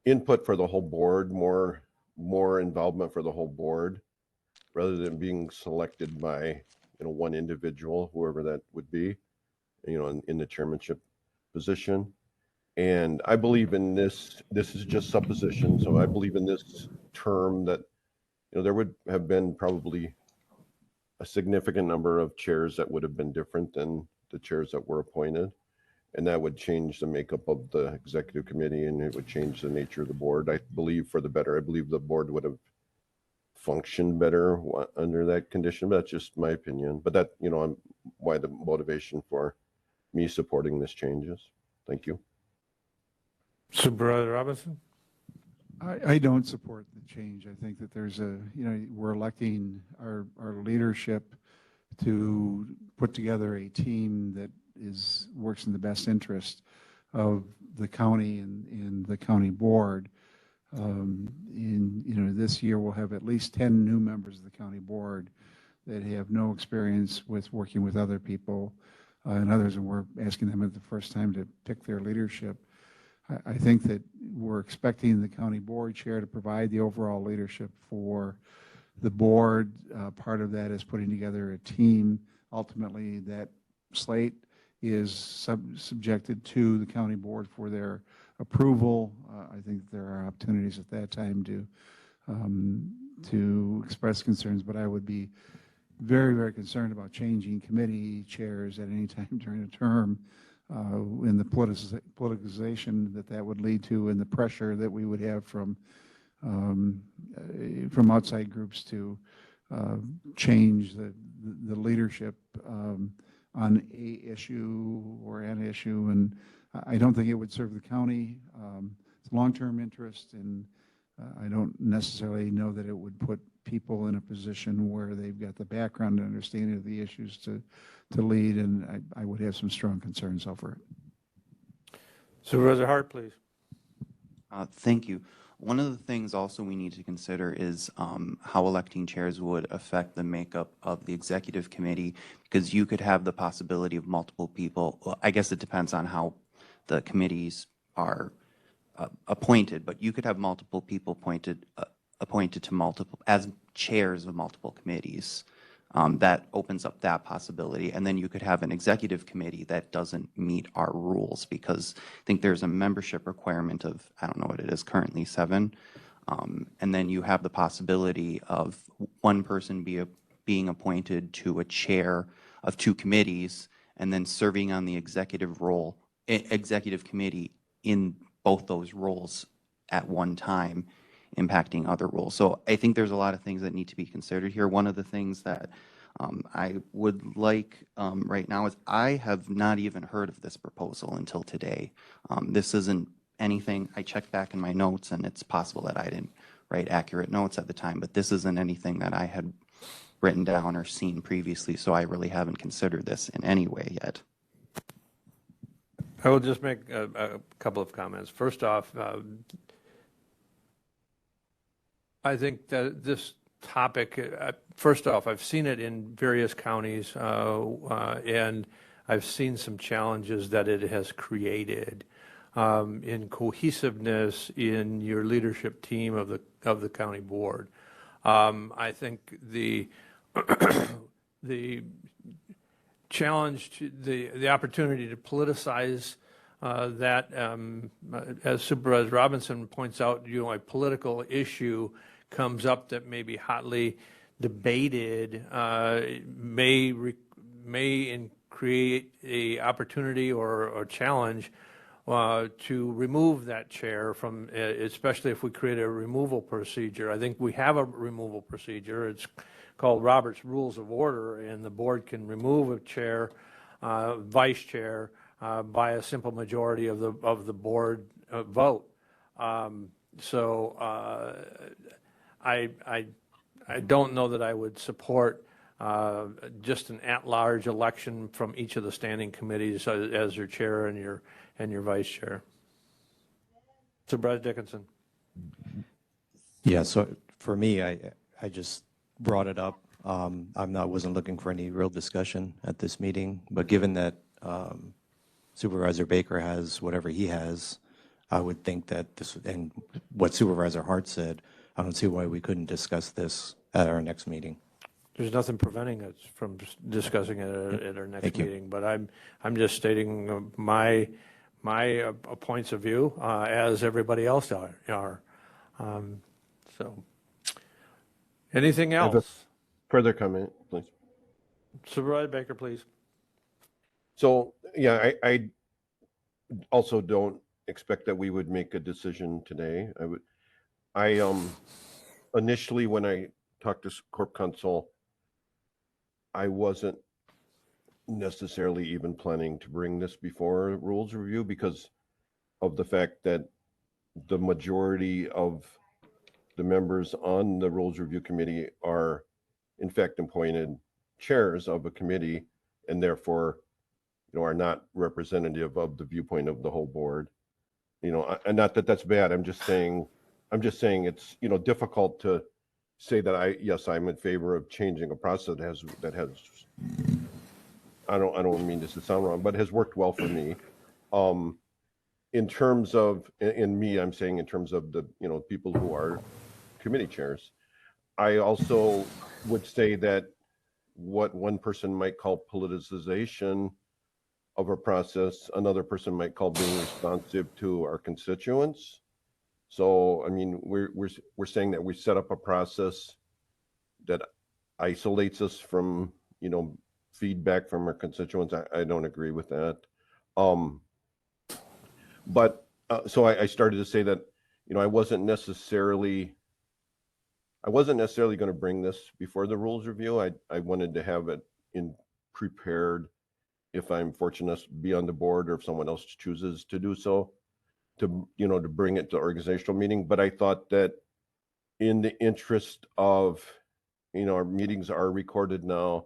input for the whole board, more involvement for the whole board, rather than being selected by, you know, one individual, whoever that would be, you know, in the chairmanship position. And I believe in this is just supposition. So I believe in this term that, you know, there would have been probably a significant number of chairs that would have been different than the chairs that were appointed. And that would change the makeup of the executive committee, and it would change the nature of the board, I believe, for the better. I believe the board would have functioned better under that condition, but that's just my opinion. But that, you know, why the motivation for me supporting this changes. Thank you. Supervisor Robinson. I don't support the change. I think that there's we're electing our leadership to put together a team that works in the best interest of the county and the county board. This year we'll have at least 10 new members of the county board that have no experience with working with other people and others, and we're asking them at the first time to pick their leadership. I think that we're expecting the county board chair to provide the overall leadership for the board. Part of that is putting together a team. Ultimately, that slate is subjected to the county board for their approval. I think there are opportunities at that time to express concerns, but I would be very, very concerned about changing committee chairs at any time during a term in the politicization that would lead to, and the pressure that we would have from outside groups to change the leadership on a issue or an issue. And I don't think it would serve the county. It's long-term interest, and I don't necessarily know that it would put people in a position where they've got the background and understanding of the issues to lead, and I would have some strong concerns over it. Supervisor Hart, please. Thank you. One of the things also we need to consider is how electing chairs would affect the makeup of the executive committee, because you could have the possibility of multiple people. Well, I guess it depends on how the committees are appointed, but you could have multiple people appointed to multiple as chairs of multiple committees. That opens up that possibility. And then you could have an executive committee that doesn't meet our rules, because I think there's a membership requirement of, I don't know what it is currently, 7. And then you have the possibility of one person being appointed to a chair of 2 committees and then serving on the executive committee in both those roles at one time, impacting other roles. So I think there's a lot of things that need to be considered here. One of the things that I would like right now is I have not even heard of this proposal until today. This isn't anything, I checked back in my notes, and it's possible that I didn't write accurate notes at the time, but this isn't anything that I had written down or seen previously, so I really haven't considered this in any way yet. I will just make a couple of comments. First off, I think that this topic, first off, I've seen it in various counties, and I've seen some challenges that it has created in cohesiveness in your leadership team of the county board. I think the challenge, the opportunity to politicize that, as Supervisor Robinson points out, a political issue comes up that may be hotly debated, may create a opportunity or a challenge to remove that chair from, especially if we create a removal procedure. I think we have a removal procedure. It's called Robert's Rules of Order, and the board can remove a chair, vice chair, by a simple majority of the board vote. I don't know that I would support just an at-large election from each of the standing committees as your chair and your vice chair. Supervisor Dickinson. Yeah, so for me, I just brought it up. Wasn't looking for any real discussion at this meeting, but given that Supervisor Baker has whatever he has, I would think that this, and what Supervisor Hart said, I don't see why we couldn't discuss this at our next meeting. There's nothing preventing us from discussing it at our next meeting, but I'm just stating my points of view as everybody else are. So, anything else? Further comment, please. Supervisor Baker, please. So, yeah, I also don't expect that we would make a decision today. Initially, when I talked to Corp Counsel, I wasn't necessarily even planning to bring this before rules review because of the fact that the majority of the members on the rules review committee are in fact appointed chairs of a committee, and therefore are not representative of the viewpoint of the whole board. And not that that's bad. I'm just saying it's difficult to say that yes, I'm in favor of changing a process that has I don't mean this to sound wrong, but has worked well for me. In terms of I'm saying in terms of the people who are committee chairs. I also would say that what one person might call politicization of a process, another person might call being responsive to our constituents. So, I mean, we're saying that we set up a process that isolates us from, feedback from our constituents. I don't agree with that. So I started to say that, I wasn't necessarily going to bring this before the rules review. I wanted to have it prepared if I'm fortunate to be on the board or if someone else chooses to do so, to bring it to organizational meeting. But I thought that in the interest of, our meetings are recorded now,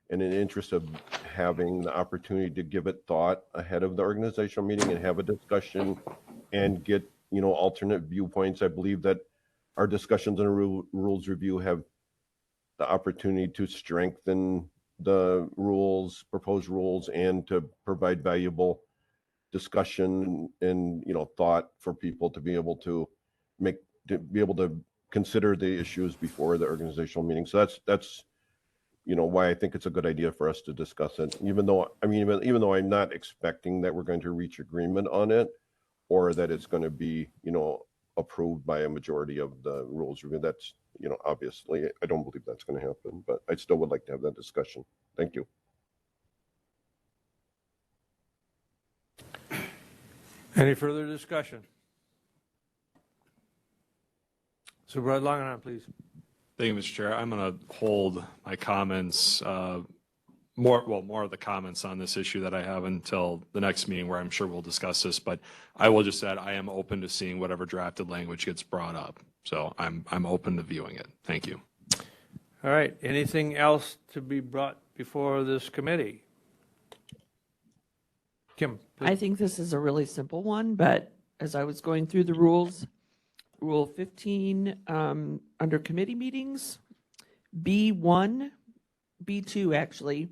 and in the interest of having the opportunity to give it thought ahead of the organizational meeting and have a discussion and get alternate viewpoints. I believe that our discussions on a rules review have the opportunity to strengthen the rules, proposed rules, and to provide valuable discussion and, thought for people to be able to consider the issues before the organizational meeting. So that's why I think it's a good idea for us to discuss it, even though I'm not expecting that we're going to reach agreement on it or that it's going to be, approved by a majority of the rules review. That's, obviously, I don't believe that's going to happen, but I still would like to have that discussion. Thank you. Any further discussion? Supervisor Langenau, please. Thank you, Mr. Chair. I'm going to hold my comments, more of the comments on this issue that I have until the next meeting where I'm sure we'll discuss this, but I will just add I am open to seeing whatever drafted language gets brought up. So I'm open to viewing it. Thank you. All right, anything else to be brought before this committee? Kim, please. I think this is a really simple one, but as I was going through the rules, Rule 15, under committee meetings, B1, B2 actually,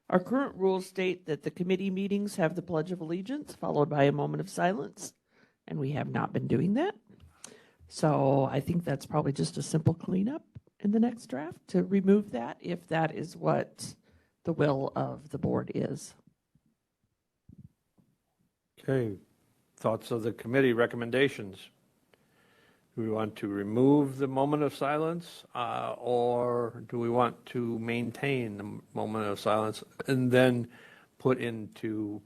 our current rules state that the committee meetings have the Pledge of Allegiance followed by a moment of silence, and we have not been doing that. So I think that's probably just a simple cleanup in the next draft to remove that if that is what the will of the board is. Okay, thoughts of the committee recommendations? Do we want to remove the moment of silence, or do we want to maintain the moment of silence and then put into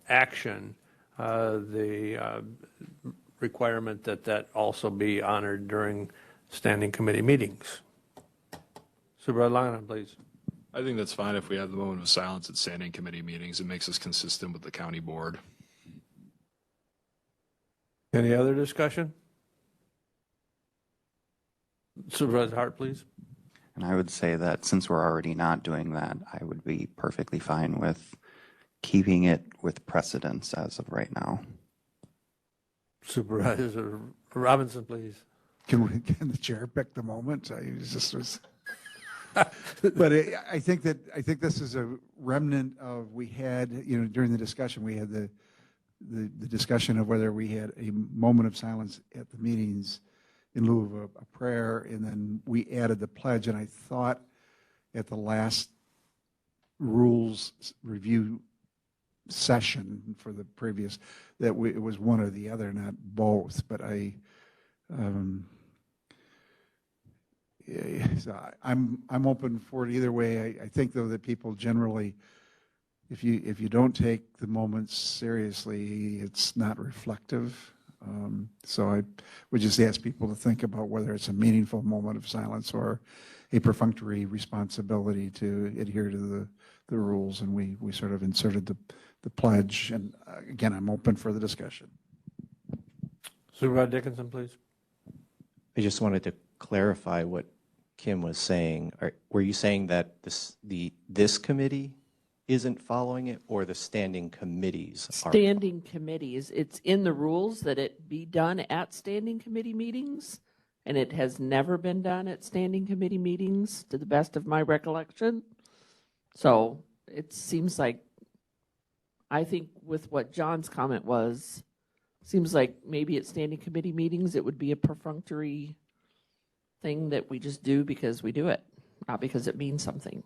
action the requirement that also be honored during standing committee meetings? Supervisor Langenau, please. I think that's fine if we have the moment of silence at standing committee meetings. It makes us consistent with the county board. Any other discussion? Supervisor Hart, please. And I would say that since we're already not doing that, I would be perfectly fine with keeping it with precedence as of right now. Supervisor Robinson, please. Can the chair pick the moment? But I think this is a remnant of, we had, during the discussion, we had the discussion of whether we had a moment of silence at the meetings in lieu of a prayer, and then we added the pledge. And I thought at the last rules review session for the previous that it was one or the other, not both. But I'm open for it either way. I think though that people generally, if you don't take the moments seriously, it's not reflective. So I would just ask people to think about whether it's a meaningful moment of silence or a perfunctory responsibility to adhere to the rules. And we sort of inserted the pledge. And again, I'm open for the discussion. Supervisor Dickinson, please. I just wanted to clarify what Kim was saying. Were you saying that this committee isn't following it, or the standing committees are? Standing committees, it's in the rules that it be done at standing committee meetings, and it has never been done at standing committee meetings, to the best of my recollection. So it seems like, I think with what John's comment was, seems like maybe at standing committee meetings, it would be a perfunctory thing that we just do because we do it, not because it means something.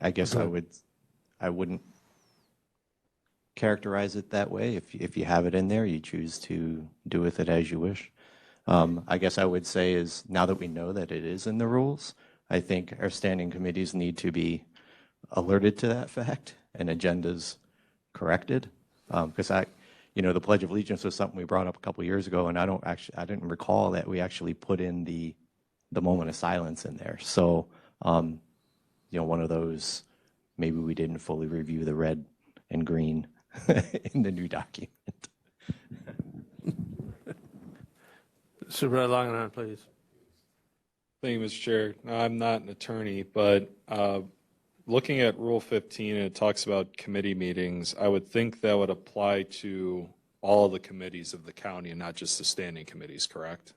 I guess I wouldn't characterize it that way. If you have it in there, you choose to do with it as you wish. I guess I would say is, now that we know that it is in the rules, I think our standing committees need to be alerted to that fact and agendas corrected. Because the Pledge of Allegiance was something we brought up a couple of years ago, and I didn't recall that we actually put in the moment of silence in there. So, one of those, maybe we didn't fully review the red and green in the new document. Supervisor Langenau, please. Thank you, Mr. Chair. Now, I'm not an attorney, but looking at Rule 15, it talks about committee meetings. I would think that would apply to all of the committees of the county and not just the standing committees, correct?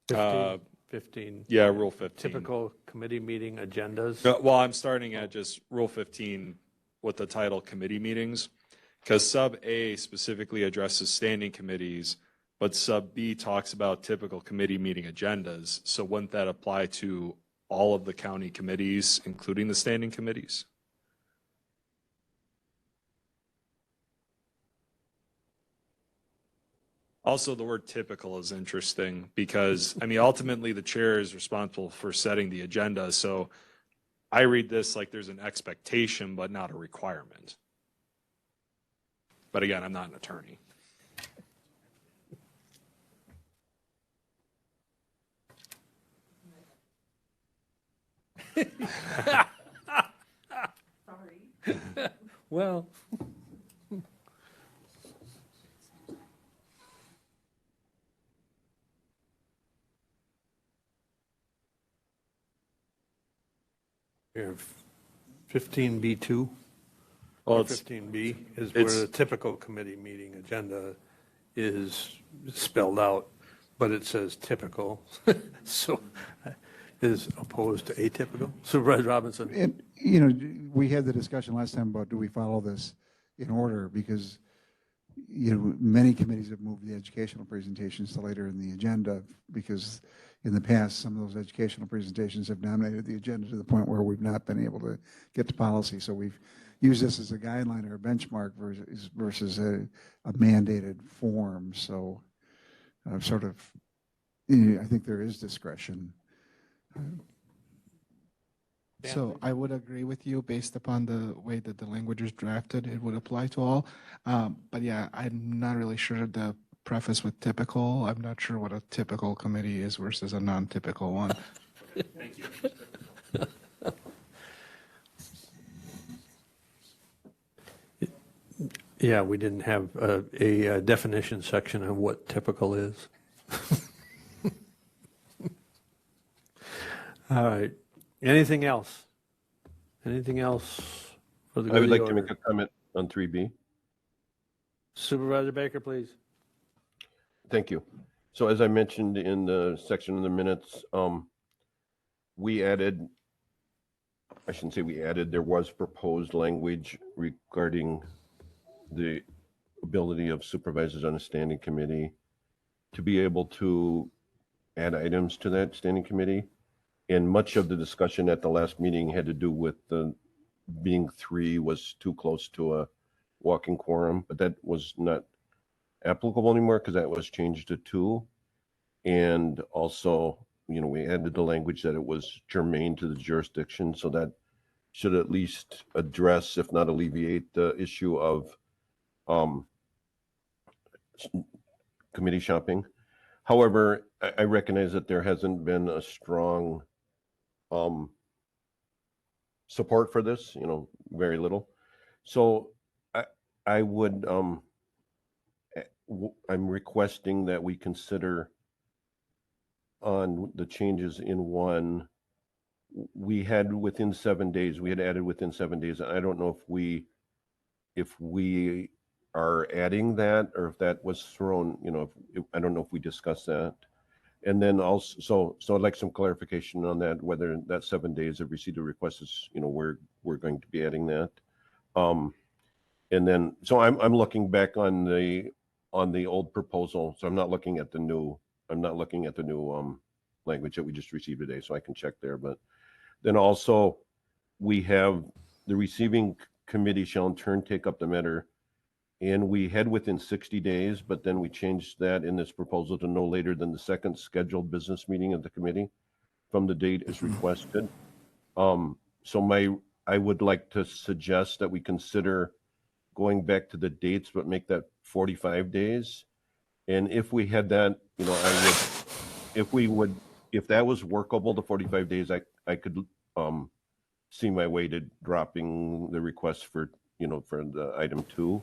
15. Yeah, Rule 15. Typical committee meeting agendas. Well, I'm starting at just Rule 15 with the title Committee Meetings, because Sub A specifically addresses standing committees, but Sub B talks about typical committee meeting agendas. So wouldn't that apply to all of the county committees, including the standing committees? Also, the word typical is interesting because, I mean, ultimately the chair is responsible for setting the agenda. So I read this like there's an expectation, but not a requirement. But again, I'm not an attorney. Well. We have 15B2. Well, Or it's, 15B is where it's- the typical committee meeting agenda is spelled out, but it says typical, so is opposed to atypical. Supervisor Robinson? And, you know, we had the discussion last time about do we follow this in order? Because, you know, many committees have moved the educational presentations to later in the agenda because in the past, some of those educational presentations have dominated the agenda to the point where we've not been able to get to policy. So we've used this as a guideline or a benchmark versus a mandated form. So sort of, you know, I think there is discretion. So I would agree with you based upon the way that the language is drafted, it would apply to all. But yeah, I'm not really sure the preface with typical. I'm not sure what a typical committee is versus a non-typical one. thank you. Yeah, we didn't have a definition section of what typical is. All right. Anything else? Anything else for the I good would of like the to make order? a comment on 3B. Supervisor Baker, please. Thank you. So as I mentioned in the section of the minutes, we added, I shouldn't say we added, there was proposed language regarding the ability of supervisors on a standing committee to be able to add items to that standing committee. And much of the discussion at the last meeting had to do with the being 3 was too close to a walking quorum, but that was not applicable anymore because that was changed to 2. And also, you know, we added the language that it was germane to the jurisdiction, so that should at least address, if not alleviate, the issue of committee shopping. However, I recognize that there hasn't been a strong support for this, you know, very little. So I would, I'm requesting that we consider on the changes in 1, we had within 7 days, we had added within 7 days. I don't know if we are adding that or if that was thrown, you know, I don't know if we discussed that. And then also, so I'd like some clarification on that, whether that 7 days of receipt of requests is, you know, we're going to be adding that. And then, so I'm looking back on the old proposal. So I'm not looking at the new language that we just received today, so I can check there. But then also, we have the receiving committee shall in turn take up the matter. And we had within 60 days, but then we changed that in this proposal to no later than the second scheduled business meeting of the committee from the date as requested. So I would like to suggest that we consider going back to the dates, but make that 45 days. And if we had that, you know, if that was workable, the 45 days, I could see my way to dropping the request for, you know, for the item 2.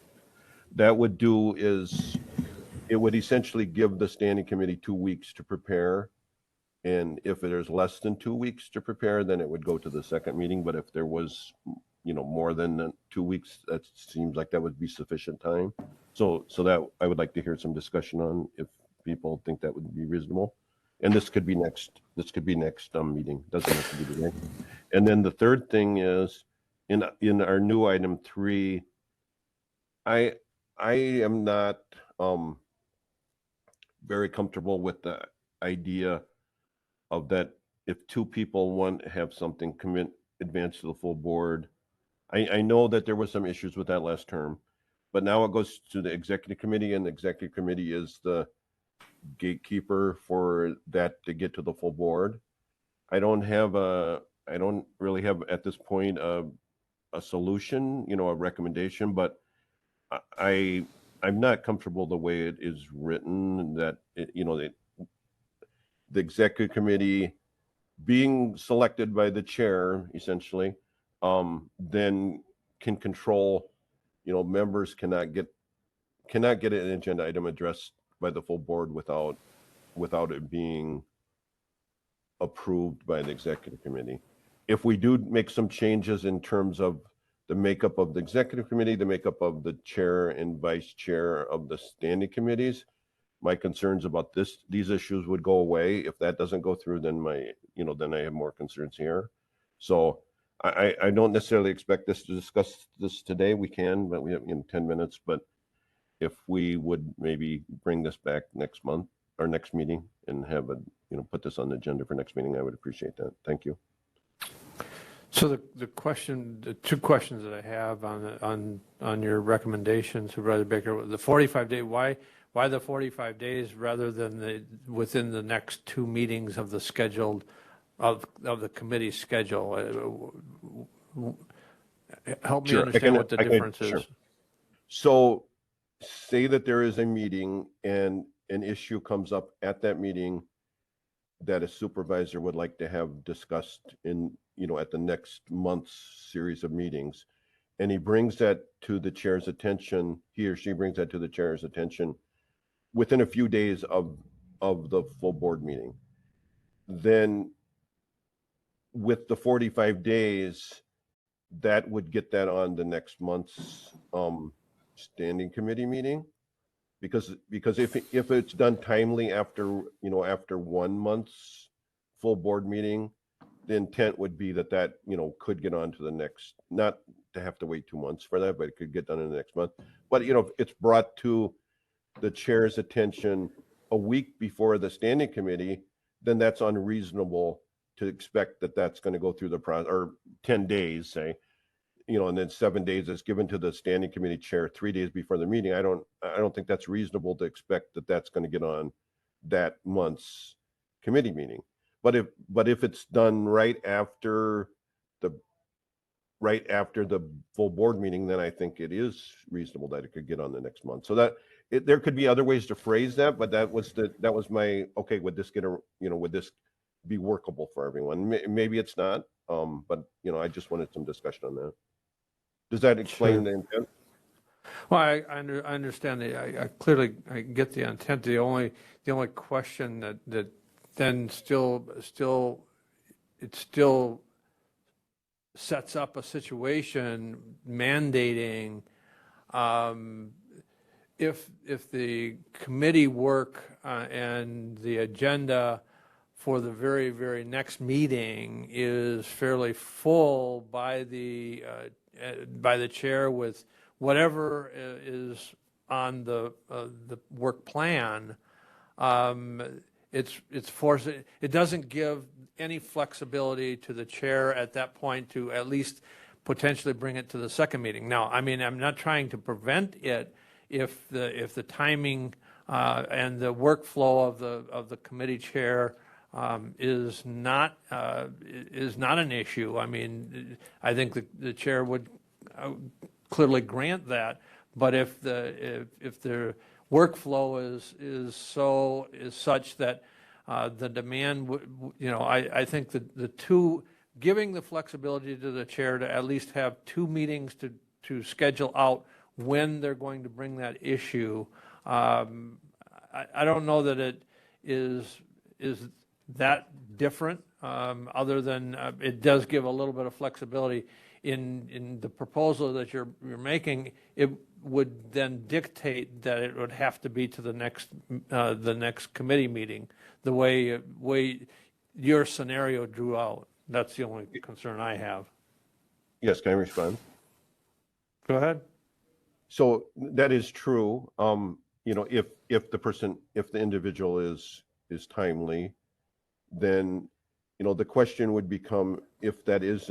That would do is, it would essentially give the standing committee 2 weeks to prepare And if there's less than 2 weeks to prepare, then it would go to the second meeting. But if there was, more than 2 weeks, that seems like that would be sufficient time. So that I would like to hear some discussion on if people think that would be reasonable. And this could be next meeting. Doesn't have to be today. And then the third thing is in our new item 3, I am not very comfortable with the idea of that if 2 people want to have something advance to the full board. I know that there was some issues with that last term, but now it goes to the executive committee, and the executive committee is the gatekeeper for that to get to the full board. I don't really have at this point a solution, a recommendation, but I'm not comfortable the way it is written, that the executive committee being selected by the chair essentially, then can control, members cannot get an agenda item addressed by the full board without it being approved by the executive committee. If we do make some changes in terms of the makeup of the executive committee, the makeup of the chair and vice chair of the standing committees, my concerns about these issues would go away. If that doesn't go through, then then I have more concerns here. So I don't necessarily expect us to discuss this today. We can, but we have 10 minutes. But if we would maybe bring this back next month or next meeting and have put this on the agenda for next meeting, I would appreciate that. Thank you. So the 2 questions that I have on your recommendation, Supervisor Baker, the 45-day, why the 45 days rather than within the next 2 meetings of the scheduled of the committee schedule? Help me Sure. understand what the difference is. Sure. So say that there is a meeting and an issue comes up at that meeting that a supervisor would like to have discussed in, at the next month's series of meetings. And he brings that to the chair's attention, he or she brings that to the chair's attention within a few days of the full board meeting. Then with the 45 days, that would get that on the next month's standing committee meeting. Because if it's done timely after 1 month's full board meeting, the intent would be that could get on to the next, not to have to wait 2 months for that, but it could get done in the next month. But if it's brought to the chair's attention a week before the standing committee, then that's unreasonable to expect that that's going to go through the process, or 10 days, say, and then 7 days is given to the standing committee chair 3 days before the meeting. I don't think that's reasonable to expect that that's going to get on that month's committee meeting. But if it's done right after the full board meeting, then I think it is reasonable that it could get on the next month. So there could be other ways to phrase that, but that was my, okay, would this would this be workable for everyone? Maybe it's not, but I just wanted some discussion on that. Does that explain the intent? Well, I understand. I clearly get the intent. The only question that then still sets up a situation mandating if the committee work and the agenda for the very, very next meeting is fairly full by the chair with whatever is on the work plan, it's forcing. It doesn't give any flexibility to the chair at that point to at least potentially bring it to the second meeting. Now, I mean, I'm not trying to prevent it if the timing and the workflow of the committee chair is not an issue. I mean, I think the chair would clearly grant that. But if the workflow is such that the demand would, I think that the two, giving the flexibility to the chair to at least have 2 meetings to schedule out when they're going to bring that issue. I don't know that it is that different, other than it does give a little bit of flexibility in the proposal that you're making. It would then dictate that it would have to be to the next committee meeting, the way your scenario drew out. That's the only concern I have. Yes, can I respond? Go ahead. So that is true. You know, if the individual is timely, then, you know, the question would become if that is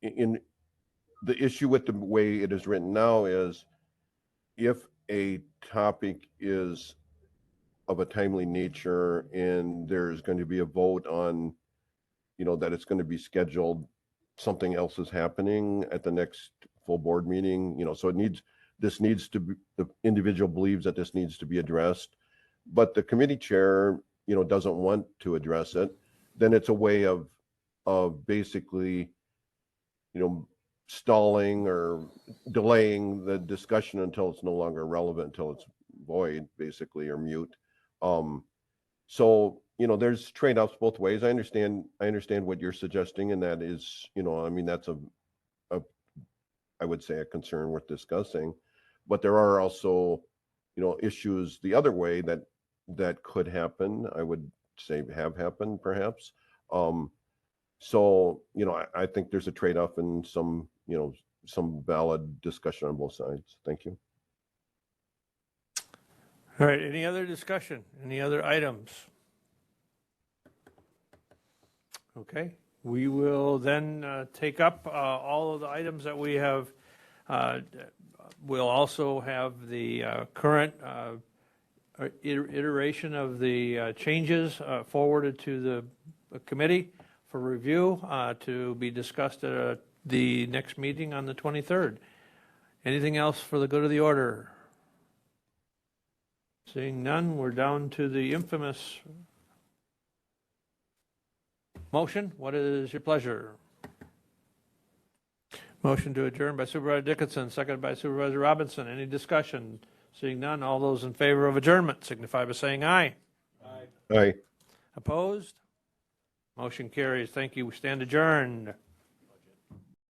in the issue with the way it is written now is if a topic is of a timely nature and there's going to be a vote on, you know, that it's going to be scheduled, something else is happening at the next full board meeting, you know, so this needs to be, the individual believes that this needs to be addressed, but the committee chair, you know, doesn't want to address it, then it's a way of basically, you know, stalling or delaying the discussion until it's no longer relevant, until it's void, basically, or mute. So, you know, there's trade-offs both ways. I understand what you're suggesting, and that is, you know, I mean, that's I would say a concern worth discussing, but there are also, you know, issues the other way that could happen. I would say have happened perhaps. So, you know, I think there's a trade-off and some, you know, some valid discussion on both sides. Thank you. All right, any other discussion? Any other items? Okay, we will then take up all of the items that we have. We'll also have the current iteration of the changes forwarded to the committee for review to be discussed at the next meeting on the 23rd. Anything else for the good of the order? Seeing none, we're down to the infamous motion. What is your pleasure? Motion to adjourn by Supervisor Dickinson, seconded by Supervisor Robinson. Any discussion? Seeing none, all those in favor of adjournment signify by saying aye. Aye. Opposed? Motion carries. Thank you. We stand adjourned.